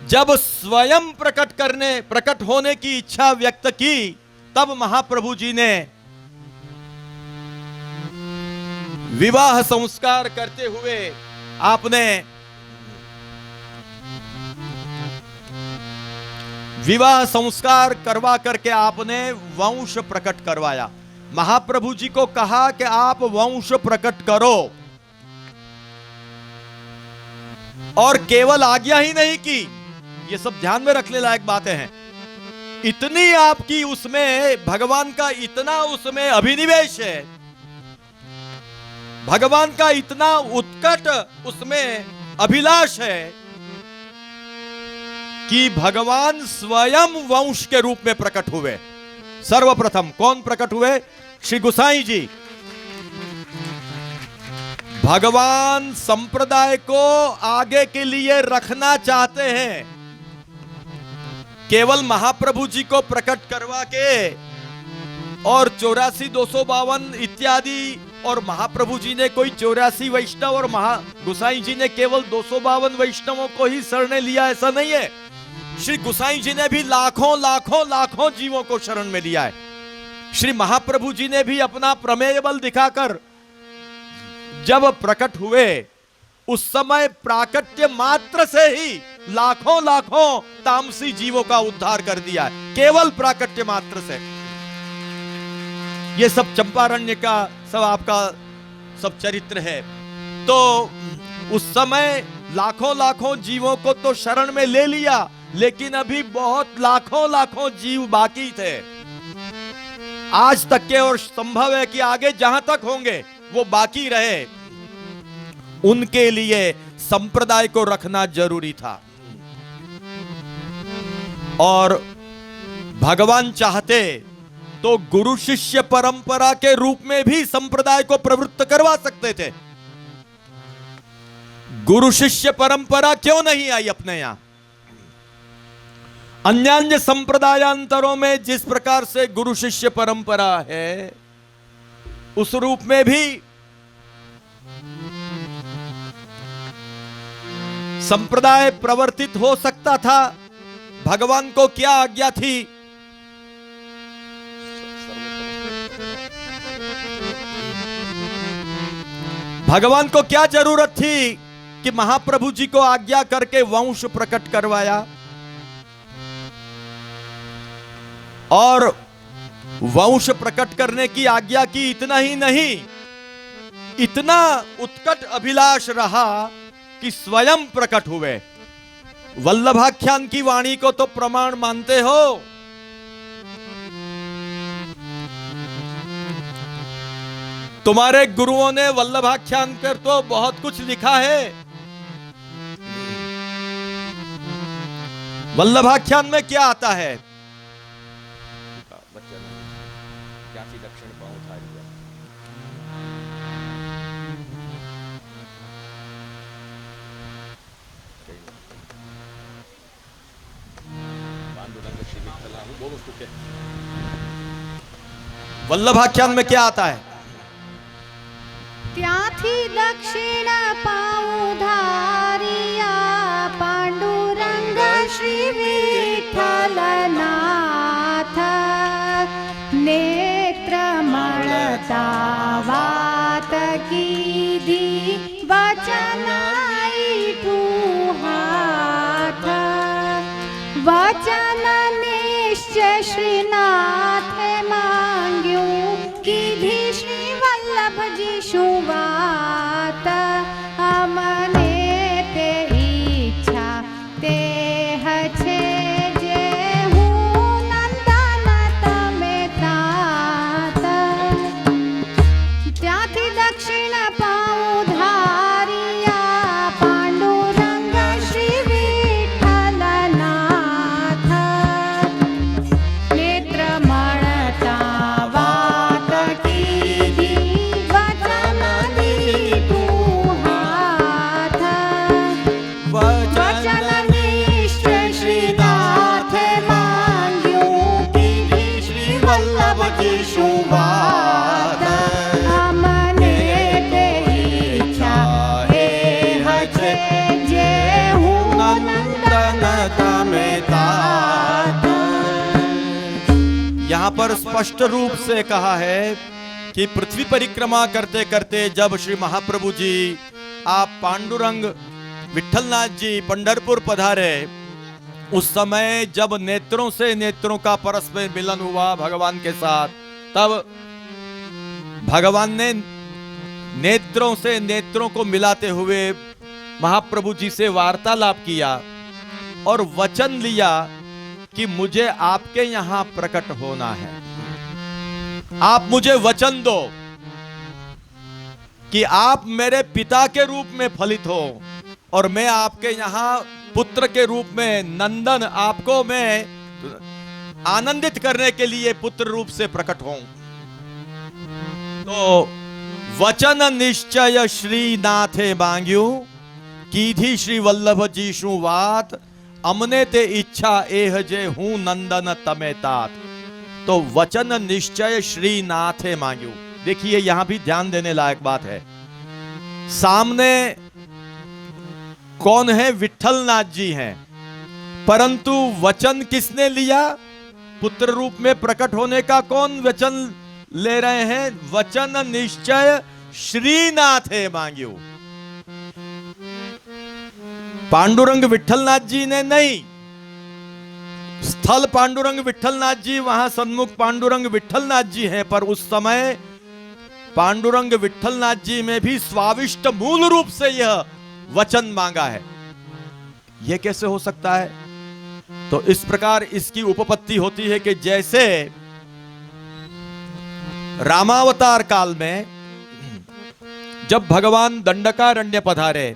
जब स्वयं प्रकट होने की इच्छा व्यक्त की, तब महाप्रभु जी ने विवाह संस्कार करते हुए आपने विवाह संस्कार करवा करके आपने वंश प्रकट करवाया। महाप्रभु जी को कहा कि आप वंश प्रकट करो, और केवल आज्ञा ही नहीं की। ये सब ध्यान में रखने लायक बातें हैं। इतनी आपकी उसमें भगवान का इतना उसमें अभिनिवेश है, भगवान का इतना उत्कट उसमें अभिलाष है कि भगवान स्वयं वंश के रूप में प्रकट हुए। सर्वप्रथम कौन प्रकट हुए? श्री गोसाई जी। भगवान संप्रदाय को आगे के लिए रखना चाहते हैं। केवल महाप्रभु जी को प्रकट करवा के और 84 252 इत्यादि, और महाप्रभु जी ने कोई 84 वैष्णव और गोसाई जी ने केवल 252 वैष्णवों को ही शरण लिया, ऐसा नहीं है। श्री गोसाई जी ने भी लाखों लाखों लाखों जीवों को शरण में लिया है। श्री महाप्रभु जी ने भी अपना प्रमेय बल दिखाकर जब प्रकट हुए, उस समय प्राकट्य मात्र से ही लाखों लाखों तामसी जीवों का उद्धार कर दिया है, केवल प्राकट्य मात्र से। ये सब चंपारण्य का सब आपका सब चरित्र है। तो उस समय लाखों लाखों जीवों को तो शरण में ले लिया, लेकिन अभी बहुत लाखों लाखों जीव बाकी थे आज तक के, और संभव है कि आगे जहां तक होंगे वो बाकी रहे। उनके लिए संप्रदाय को रखना जरूरी था। और भगवान चाहते तो गुरु शिष्य परंपरा के रूप में भी संप्रदाय को प्रवृत्त करवा सकते थे। गुरु शिष्य परंपरा क्यों नहीं आई अपने यहां? अन्यान्य संप्रदायांतरों में जिस प्रकार से गुरु शिष्य परंपरा है, उस रूप में भी संप्रदाय प्रवर्तित हो सकता था। भगवान को क्या आज्ञा थी? भगवान को क्या जरूरत थी कि महाप्रभु जी को आज्ञा करके वंश प्रकट करवाया? और वंश प्रकट करने की आज्ञा की। इतना ही नहीं, इतना उत्कट अभिलाष रहा कि स्वयं प्रकट हुए। वल्लभाख्यान की वाणी को तो प्रमाण मानते हो? तुम्हारे गुरुओं ने वल्लभाख्यान पर तो बहुत कुछ लिखा है। वल्लभाख्यान में क्या आता है? वल्लभाख्यान में क्या आता है? ત્યાંથી દક્ષિણ પાઉં ધારિયા પાંડુરંગ શ્રી વિઠ્ઠલનાથ નેત્ર મળતા વાત કીધી વચન આઈઠું હાથ વચન નિશ્ચય શ્રીનાથે માંગ્યું કીધી શ્રી વલ્લભજી શું વાત અમને તે ઈચ્છા તે હશે જે હું નંદન તમે तात ત્યાંથી દક્ષિણ પાઉં ધારિયા પાંડુરંગ શ્રી વિઠ્ઠલનાથ નેત્ર મળતા વાત કીધી વચન દીધું હાથ વચન નિશ્ચય શ્રીનાથે માંગ્યું કીધી શ્રી વલ્લભજી શું વાત અમને તે ઈચ્છા એ હશે જે હું નંદન તમે तात यहां पर स्पष्ट रूप से कहा है कि पृथ्वी परिक्रमा करते करते जब श्री महाप्रभु जी आप पांडुरंग विठलनाथ जी पंढरपुर पधारे, उस समय जब नेत्रों से नेत्रों का परस्पर मिलन हुआ भगवान के साथ, तब भगवान ने नेत्रों से नेत्रों को मिलाते हुए महाप्रभु जी से वार्तालाप किया और वचन लिया कि मुझे आपके यहां प्रकट होना है। आप मुझे वचन दो कि आप मेरे पिता के रूप में फलित हो और मैं आपके यहां पुत्र के रूप में नंदन आपको मैं आनंदित करने के लिए पुत्र रूप से प्रकट हूं। तो वचन निश्चय श्रीनाथे मांग्यू कीधी श्री वल्लभजी शू વાત અમને તે ઈચ્છા એ હજે હું નંદન તમે तात। तो वचन निश्चय श्रीनाथे मांग्यू। देखिए यहां भी ध्यान देने लायक बात है। सामने कौन है? विठलनाथ जी हैं, परंतु वचन किसने लिया? पुत्र रूप में प्रकट होने का कौन वचन ले रहे हैं? वचन निश्चय श्रीनाथे मांग्यू। पांडुरंग विठलनाथ जी ने नहीं। स्थल पांडुरंग विठलनाथ जी, वहां सन्मुख पांडुरंग विठलनाथ जी हैं, पर उस समय पांडुरंग विठलनाथ जी में भी स्वाविष्ट मूल रूप से यह वचन मांगा है। यह कैसे हो सकता है? तो इस प्रकार इसकी उपपत्ति होती है कि जैसे रामावतार काल में जब भगवान दंडकारण्य पधारे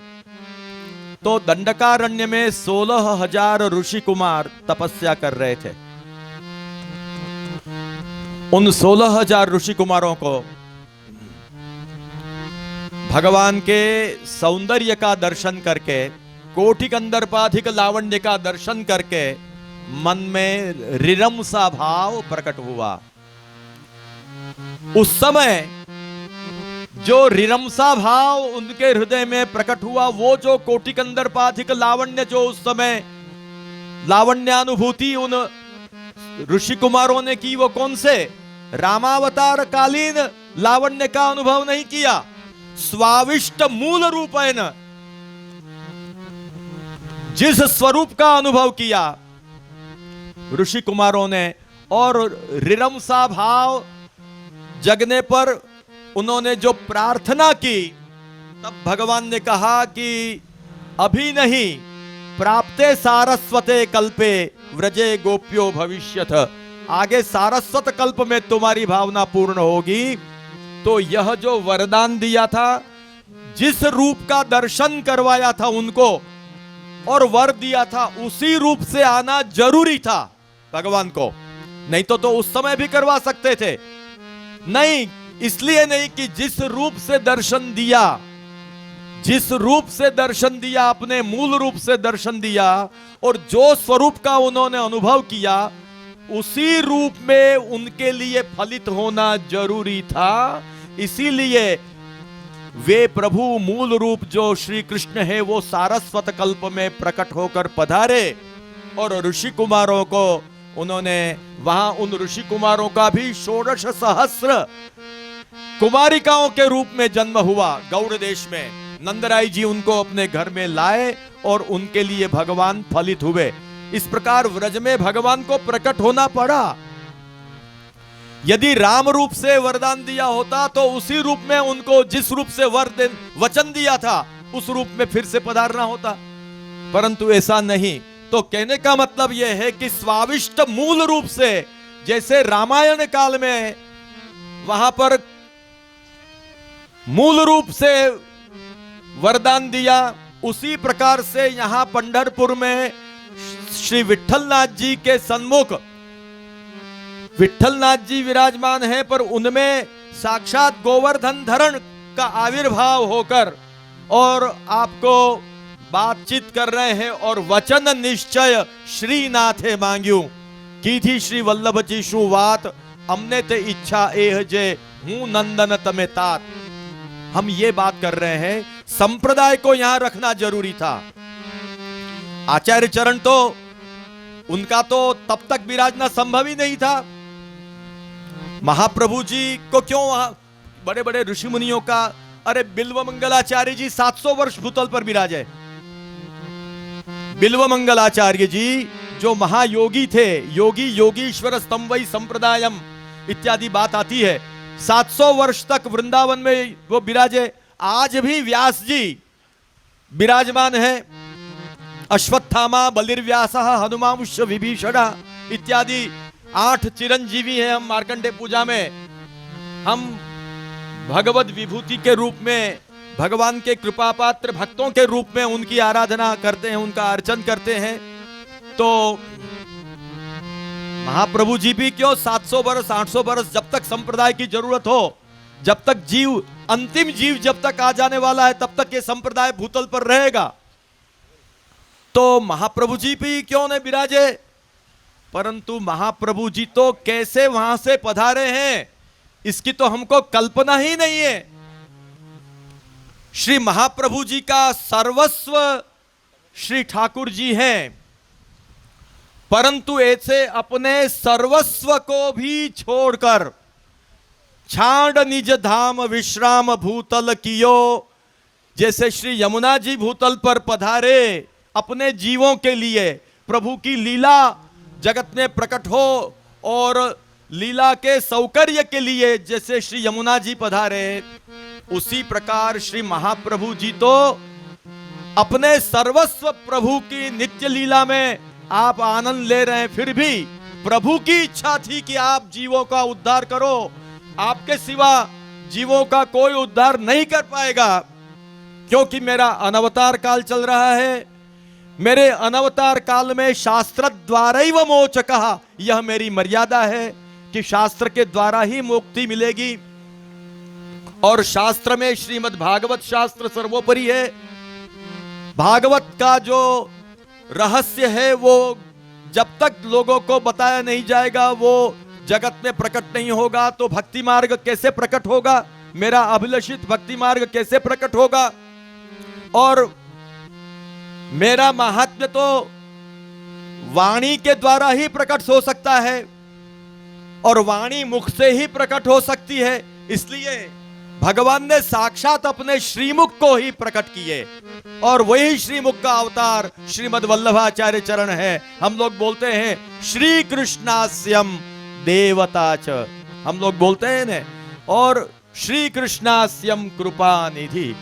तो दंडकारण्य में 16,000 ऋषि कुमार तपस्या कर रहे थे। उन 16,000 ऋषि कुमारों को भगवान के सौंदर्य का दर्शन करके, कोटि कंदर्पाधिक लावण्य का दर्शन करके मन में रिरमसा भाव प्रकट हुआ। उस समय जो रिरमसा भाव उनके हृदय में प्रकट हुआ, वो जो कोटि कंदर्पाधिक लावण्य जो उस समय लावण्यानुभूति उन ऋषि कुमारों ने की, वो कौन से? रामावतार कालीन लावण्य का अनुभव नहीं किया, स्वाविष्ट मूल रूपेण जिस स्वरूप का अनुभव किया ऋषि कुमारों ने, और रिरमसा भाव जगने पर उन्होंने जो प्रार्थना की, तब भगवान ने कहा कि अभी नहीं, प्राप्ते सारस्वते कल्पे व्रजे गोप्यो भविष्यथ, आगे सारस्वत कल्प में तुम्हारी भावना पूर्ण होगी। तो यह जो वरदान दिया था, जिस रूप का दर्शन करवाया था उनको और वर दिया था, उसी रूप से आना जरूरी था भगवान को। नहीं तो उस समय भी करवा सकते थे। नहीं, इसलिए नहीं कि जिस रूप से दर्शन दिया, जिस रूप से दर्शन दिया, अपने मूल रूप से दर्शन दिया और जो स्वरूप का उन्होंने अनुभव किया, उसी रूप में उनके लिए फलित होना जरूरी था। इसीलिए वे प्रभु मूल रूप जो श्री कृष्ण है, वो सारस्वत कल्प में प्रकट होकर पधारे और ऋषि कुमारों को उन्होंने वहां, उन ऋषि कुमारों का भी 16 सहस्र कुमारिकाओं के रूप में जन्म हुआ गौड़ देश में। नंदराय जी उनको अपने घर में लाए और उनके लिए भगवान फलित हुए। इस प्रकार व्रज में भगवान को प्रकट होना पड़ा। यदि राम रूप से वरदान दिया होता तो उसी रूप में उनको, जिस रूप से वचन दिया था, उस रूप में फिर से पधारना होता, परंतु ऐसा नहीं। तो कहने का मतलब यह है कि स्वाविष्ट मूल रूप से, जैसे रामायण काल में वहां पर मूल रूप से वरदान दिया, उसी प्रकार से यहां पंढरपुर में श्री विठलनाथ जी के सन्मुख विठलनाथ जी विराजमान है, पर उनमें साक्षात गोवर्धन धरण का आविर्भाव होकर और आपको बातचीत कर रहे हैं। और वचन निश्चय श्रीनाथे मांग्यू की थी श्री वल्लभ जी शू बात, हमने ते इच्छा एह जे हूं नंदन तमे तात। हम ये बात कर रहे हैं, संप्रदाय को यहां रखना जरूरी था। आचार्य चरण तो उनका तो तब तक विराजना संभव ही नहीं था। महाप्रभु जी को क्यों वहां बड़े बड़े ऋषि मुनियों का, अरे बिल्व मंगलाचार्य जी 700 वर्ष भूतल पर विराजे। बिल्व मंगलाचार्य जी जो महायोगी थे, योगी योगीश्वर स्तंभई संप्रदायम इत्यादि बात आती है, 700 वर्ष तक वृंदावन में वो विराजे। आज भी व्यास जी विराजमान है, अश्वत्थामा, बलिर्व्यास, हनुमांश, विभीषण इत्यादि 8 चिरंजीवी हैं। हम मार्कंडे पूजा में हम भगवत विभूति के रूप में, भगवान के कृपा पात्र भक्तों के रूप में उनकी आराधना करते हैं, उनका अर्चन करते हैं। तो महाप्रभु जी भी क्यों 700 वर्ष 800 वर्ष, जब तक संप्रदाय की जरूरत हो, जब तक जीव, अंतिम जीव जब तक आ जाने वाला है, तब तक ये संप्रदाय भूतल पर रहेगा। तो महाप्रभु जी भी क्यों न विराजे, परंतु महाप्रभु जी तो कैसे वहां से पधारे हैं, इसकी तो हमको कल्पना ही नहीं है। श्री महाप्रभु जी का सर्वस्व श्री ठाकुर जी हैं, परंतु ऐसे अपने सर्वस्व को भी छोड़कर छाड़ निज धाम विश्राम भूतल कियो, जैसे यमुना जी भूतल पर पधारे अपने जीवों के लिए, प्रभु की लीला जगत में प्रकट हो और लीला के सौकर्य के लिए जैसे श्री यमुना जी पधारे, उसी प्रकार श्री महाप्रभु जी तो अपने सर्वस्व प्रभु की नित्य लीला में आप आनंद ले रहे हैं, फिर भी प्रभु की इच्छा थी कि आप जीवों का उद्धार करो। आपके सिवा जीवों का कोई उद्धार नहीं कर पाएगा, क्योंकि मेरा अनवतार काल चल रहा है। मेरे अनवतार काल में शास्त्र द्वारैव मोचकः, यह मेरी मर्यादा है कि शास्त्र के द्वारा ही मुक्ति मिलेगी। और शास्त्र में श्रीमद् भागवत शास्त्र सर्वोपरि है। भागवत का जो रहस्य है वो जब तक लोगों को बताया नहीं जाएगा, वो जगत में प्रकट नहीं होगा, तो भक्ति मार्ग कैसे प्रकट होगा? मेरा अभिलषित भक्ति मार्ग कैसे प्रकट होगा? और मेरा महात्म्य तो वाणी के द्वारा ही प्रकट हो सकता है, और वाणी मुख से ही प्रकट हो सकती है। इसलिए भगवान ने साक्षात अपने श्रीमुख को ही प्रकट किए, और वही श्रीमुख का अवतार श्रीमद् वल्लभाचार्य चरण है। हम लोग बोलते हैं श्री कृष्णास्यम देवता च, हम लोग बोलते हैं ना, और श्री कृष्णास्यम कृपा निधि।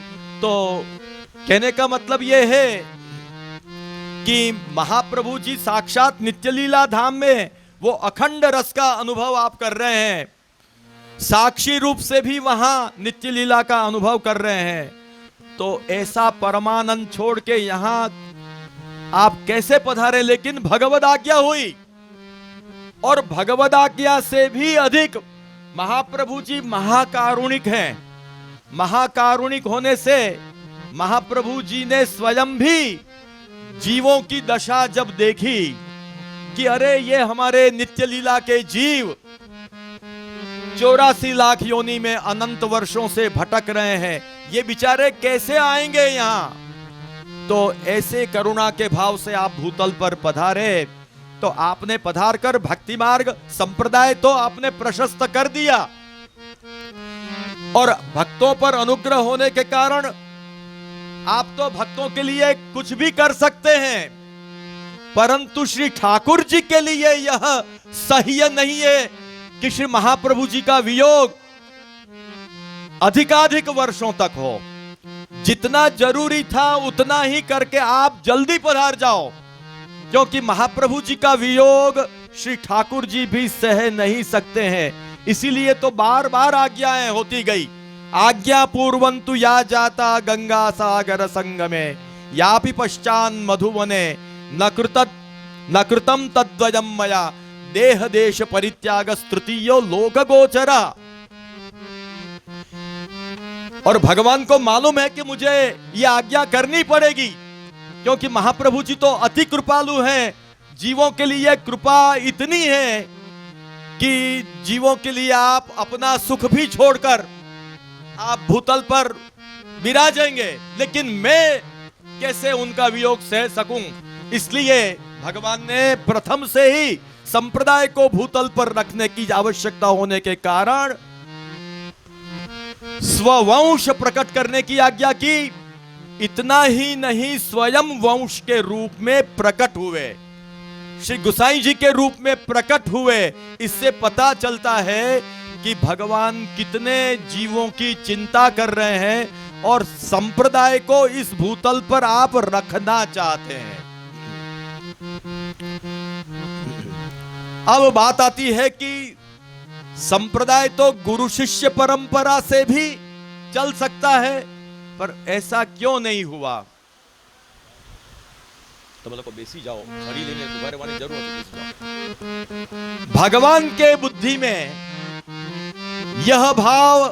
तो कहने का मतलब यह है कि महाप्रभु जी साक्षात नित्य लीला धाम में वो अखंड रस का अनुभव आप कर रहे हैं, साक्षी रूप से भी वहां नित्य लीला का अनुभव कर रहे हैं। तो ऐसा परमानंद छोड़ के यहां आप कैसे पधारे? लेकिन भगवद आज्ञा हुई, और भगवद आज्ञा से भी अधिक महाप्रभु जी महाकारुणिक हैं। महाकारुणिक होने से महाप्रभु जी ने स्वयं भी जीवों की दशा जब देखी कि अरे ये हमारे नित्य लीला के जीव 84 लाख योनि में अनंत वर्षों से भटक रहे हैं, ये बेचारे कैसे आएंगे यहां? तो ऐसे करुणा के भाव से आप भूतल पर पधारे। तो आपने पधार कर भक्ति मार्ग संप्रदाय तो आपने प्रशस्त कर दिया, और भक्तों पर अनुग्रह होने के कारण आप तो भक्तों के लिए कुछ भी कर सकते हैं, परंतु श्री ठाकुर जी के लिए यह सह्य नहीं है कि श्री महाप्रभु जी का वियोग अधिकाधिक वर्षों तक हो। जितना जरूरी था उतना ही करके आप जल्दी पधार जाओ, क्योंकि महाप्रभु जी का वियोग श्री ठाकुर जी भी सह नहीं सकते हैं। इसीलिए तो बार बार आज्ञाएं होती गई। आज्ञा पूर्वंतु या जाता गंगा सागर संगमे, यापि पश्चान मधुवने न कृतम तद्वयम मया, देह देश परित्याग तृतीयो लोक गोचरा। और भगवान को मालूम है कि मुझे यह आज्ञा करनी पड़ेगी, क्योंकि महाप्रभु जी तो अति कृपालु हैं। जीवों के लिए कृपा इतनी है कि जीवों के लिए आप अपना सुख भी छोड़कर आप भूतल पर विराजेंगे, लेकिन मैं कैसे उनका वियोग सह सकूं? इसलिए भगवान ने प्रथम से ही संप्रदाय को भूतल पर रखने की आवश्यकता होने के कारण स्ववंश प्रकट करने की आज्ञा की। इतना ही नहीं, स्वयं वंश के रूप में प्रकट हुए, श्री गोसाई जी के रूप में प्रकट हुए। इससे पता चलता है कि भगवान कितने जीवों की चिंता कर रहे हैं और संप्रदाय को इस भूतल पर आप रखना चाहते हैं। अब बात आती है कि संप्रदाय तो गुरु शिष्य परंपरा से भी चल सकता है, पर ऐसा क्यों नहीं हुआ? तो मतलब को बेसी जाओ, खड़ी लेने तुम्हारे वाली जरूरत है। भगवान के बुद्धि में यह भाव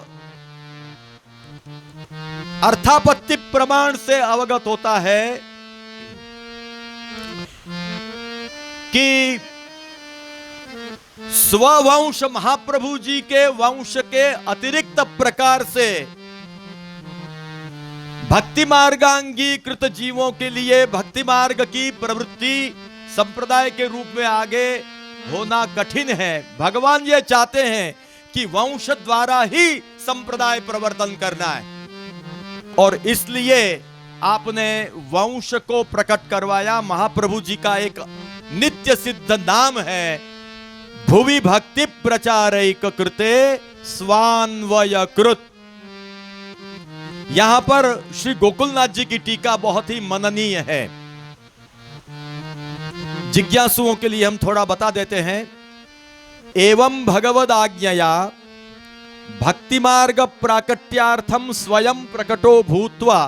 अर्थापत्ति प्रमाण से अवगत होता है कि स्ववंश महाप्रभु जी के वंश के अतिरिक्त प्रकार से भक्ति मार्गांगीकृत जीवों के लिए भक्ति मार्ग की प्रवृत्ति संप्रदाय के रूप में आगे होना कठिन है। भगवान ये चाहते हैं कि वंश द्वारा ही संप्रदाय प्रवर्तन करना है, और इसलिए आपने वंश को प्रकट करवाया। महाप्रभु जी का एक नित्य सिद्ध नाम है, भुवि भक्ति प्रचारैक कृते स्वान्वय कृत। यहां पर श्री गोकुलनाथ जी की टीका बहुत ही मननीय है। जिज्ञासुओं के लिए हम थोड़ा बता देते हैं। एवं भगवद आज्ञया भक्ति मार्ग प्राकट्यार्थम स्वयं प्रकटो भूत्वा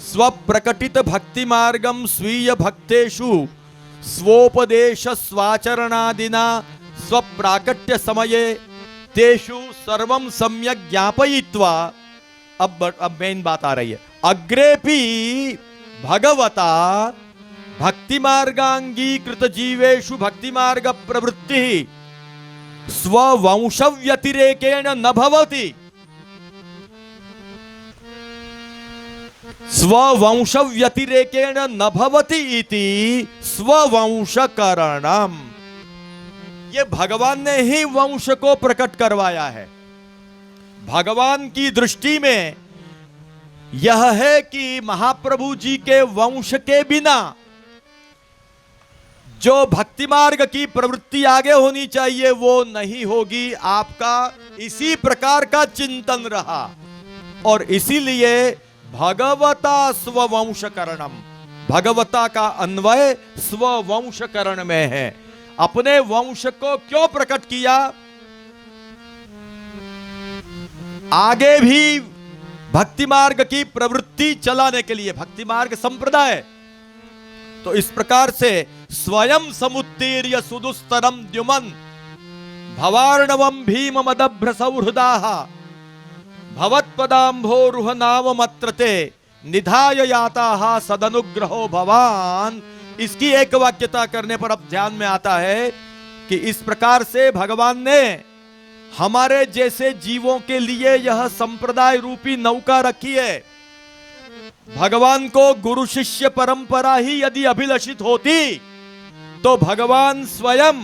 स्वप्रकटित भक्ति मार्गम स्वीय भक्तेषु स्वोपदेश स्वाचरणादिना स्वप्राकट्य समये तेषु सर्वं सम्यक ज्ञापयित्वा। अब मेन बात आ रही है। अग्रेपि भगवता भक्ति मार्गांगीकृत जीवेषु भक्ति मार्ग प्रवृत्ति स्ववंश व्यतिरेकेण न भवति। स्ववंश व्यतिरेकेण न भवति इति स्ववंशकरणम। ये भगवान ने ही वंश को प्रकट करवाया है। भगवान की दृष्टि में यह है कि महाप्रभु जी के वंश के बिना जो भक्ति मार्ग की प्रवृत्ति आगे होनी चाहिए वो नहीं होगी। आपका इसी प्रकार का चिंतन रहा और इसीलिए भगवता स्ववंशकरणम, भगवता का अन्वय स्ववंशकरण में है। अपने वंश को क्यों प्रकट किया? आगे भी भक्ति मार्ग की प्रवृत्ति चलाने के लिए, भक्ति मार्ग संप्रदाय। तो इस प्रकार से स्वयं समुत्तीर्य सुदुस्तरम द्युमन भवार्णवम भीम मदभ्र सौहृदाः भवत्पदाम्भोरुह नाममत्रते निधाय याताः सदनुग्रहो भवान। इसकी एक वाक्यता करने पर अब ध्यान में आता है कि इस प्रकार से भगवान ने हमारे जैसे जीवों के लिए यह संप्रदाय रूपी नौका रखी है। भगवान को गुरु शिष्य परंपरा ही यदि अभिलषित होती तो भगवान स्वयं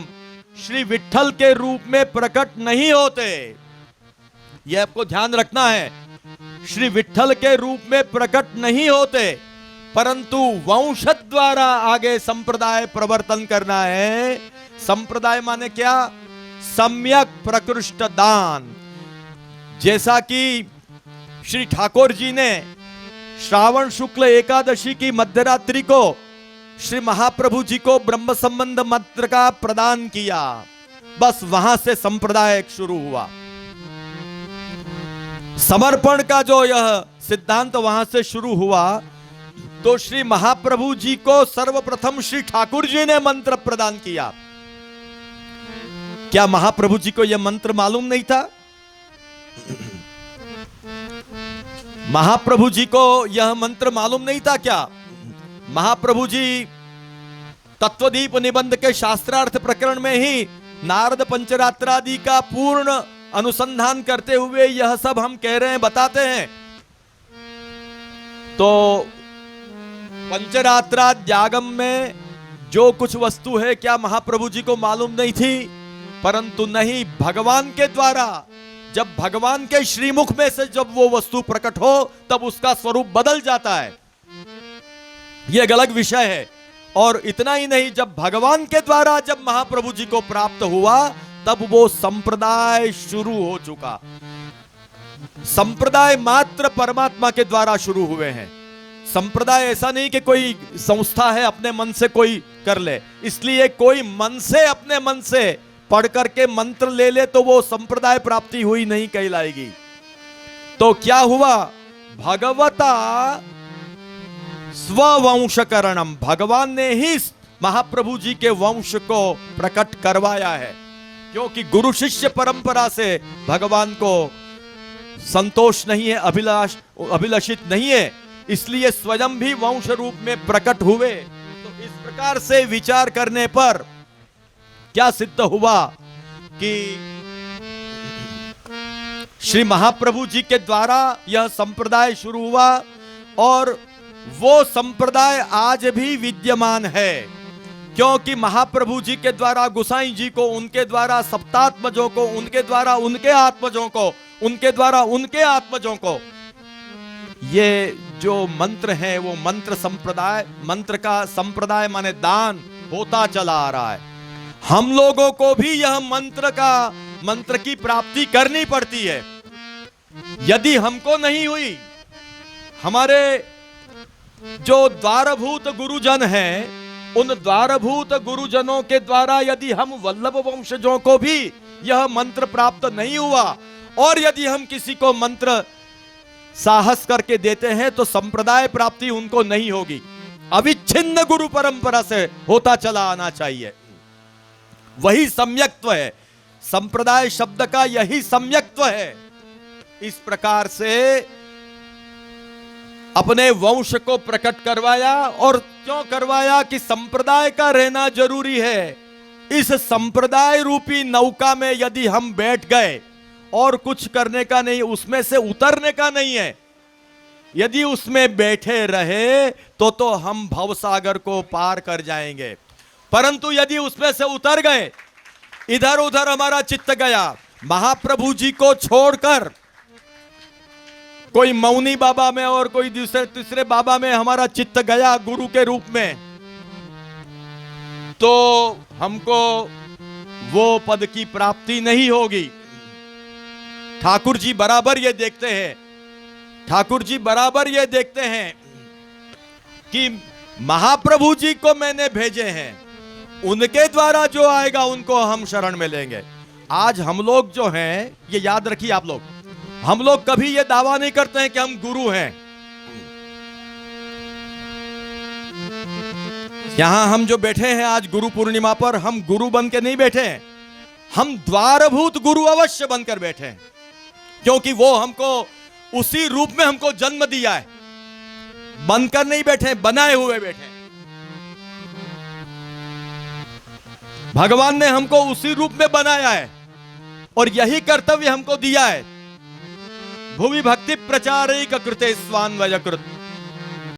श्री विट्ठल के रूप में प्रकट नहीं होते। यह आपको ध्यान रखना है। श्री विट्ठल के रूप में प्रकट नहीं होते, परंतु वंश द्वारा आगे संप्रदाय प्रवर्तन करना है। संप्रदाय माने क्या? सम्यक प्रकृष्ट दान। जैसा कि श्री ठाकुर जी ने श्रावण शुक्ल एकादशी की मध्यरात्रि को श्री महाप्रभु जी को ब्रह्म संबंध मंत्र का प्रदान किया, बस वहां से संप्रदाय शुरू हुआ। समर्पण का जो यह सिद्धांत वहां से शुरू हुआ, तो श्री महाप्रभु जी को सर्वप्रथम श्री ठाकुर जी ने मंत्र प्रदान किया। क्या महाप्रभु जी को यह मंत्र मालूम नहीं था? महाप्रभु जी को यह मंत्र मालूम नहीं था क्या? महाप्रभु जी तत्वदीप निबंध के शास्त्रार्थ प्रकरण में ही नारद पंचरात्रादि का पूर्ण अनुसंधान करते हुए यह सब हम कह रहे हैं, बताते हैं। तो पंचरात्राद्यागम में जो कुछ वस्तु है, क्या महाप्रभु जी को मालूम नहीं थी? परंतु नहीं, भगवान के द्वारा, जब भगवान के श्रीमुख में से जब वो वस्तु प्रकट हो तब उसका स्वरूप बदल जाता है। यह एक अलग विषय है। और इतना ही नहीं, जब भगवान के द्वारा जब महाप्रभु जी को प्राप्त हुआ तब वो संप्रदाय शुरू हो चुका। संप्रदाय मात्र परमात्मा के द्वारा शुरू हुए हैं। संप्रदाय ऐसा नहीं कि कोई संस्था है अपने मन से कोई कर ले। इसलिए कोई मन से, अपने मन से पढ़ करके मंत्र ले ले तो वो संप्रदाय प्राप्ति हुई नहीं कहलाएगी। तो क्या हुआ? भगवता स्ववंशकरणम, भगवान ने ही महाप्रभु जी के वंश को प्रकट करवाया है। क्योंकि गुरु शिष्य परंपरा से भगवान को संतोष नहीं है, अभिलषित नहीं है, इसलिए स्वयं भी वंश रूप में प्रकट हुए। तो इस प्रकार से विचार करने पर क्या सिद्ध हुआ कि श्री महाप्रभु जी के द्वारा यह संप्रदाय शुरू हुआ और वो संप्रदाय आज भी विद्यमान है। क्योंकि महाप्रभु जी के द्वारा गोसाई जी को, उनके द्वारा सप्तात्मजों को, उनके द्वारा उनके आत्मजों को, उनके द्वारा उनके आत्मजों को, ये जो मंत्र है वो मंत्र संप्रदाय, मंत्र का संप्रदाय माने दान होता चला आ रहा है। हम लोगों को भी यह मंत्र की प्राप्ति करनी पड़ती है। यदि हमको नहीं हुई, हमारे जो द्वारभूत गुरुजन हैं उन द्वारभूत गुरुजनों के द्वारा यदि हम वल्लभ वंशजों को भी यह मंत्र प्राप्त नहीं हुआ, और यदि हम किसी को मंत्र साहस करके देते हैं तो संप्रदाय प्राप्ति उनको नहीं होगी। अविच्छिन्न गुरु परंपरा से होता चला आना चाहिए। वही सम्यक्त्व है, संप्रदाय शब्द का यही सम्यक्त्व है। इस प्रकार से अपने वंश को प्रकट करवाया, और क्यों करवाया कि संप्रदाय का रहना जरूरी है। इस संप्रदाय रूपी नौका में यदि हम बैठ गए और कुछ करने का नहीं, उसमें से उतरने का नहीं है, यदि उसमें बैठे रहे तो हम भवसागर को पार कर जाएंगे। परंतु यदि उसमें से उतर गए, इधर उधर हमारा चित्त गया, महाप्रभु जी को छोड़कर कोई मौनी बाबा में और कोई दूसरे तीसरे बाबा में हमारा चित्त गया गुरु के रूप में, तो हमको वो पद की प्राप्ति नहीं होगी। ठाकुर जी बराबर ये देखते हैं, ठाकुर जी बराबर ये देखते हैं कि महाप्रभु जी को मैंने भेजे हैं, उनके द्वारा जो आएगा उनको हम शरण में लेंगे। आज हम लोग जो हैं, ये याद रखिए आप लोग, हम लोग कभी ये दावा नहीं करते हैं कि हम गुरु हैं। यहां हम जो बैठे हैं आज गुरु पूर्णिमा पर, हम गुरु बन के नहीं बैठे हैं, हम द्वारभूत गुरु अवश्य बनकर बैठे हैं, क्योंकि वो हमको उसी रूप में हमको जन्म दिया है। बनकर नहीं बैठे, बनाए हुए बैठे। भगवान ने हमको उसी रूप में बनाया है और यही कर्तव्य हमको दिया है। भुवि भक्ति प्रचारैक कृते स्वान्वयकृत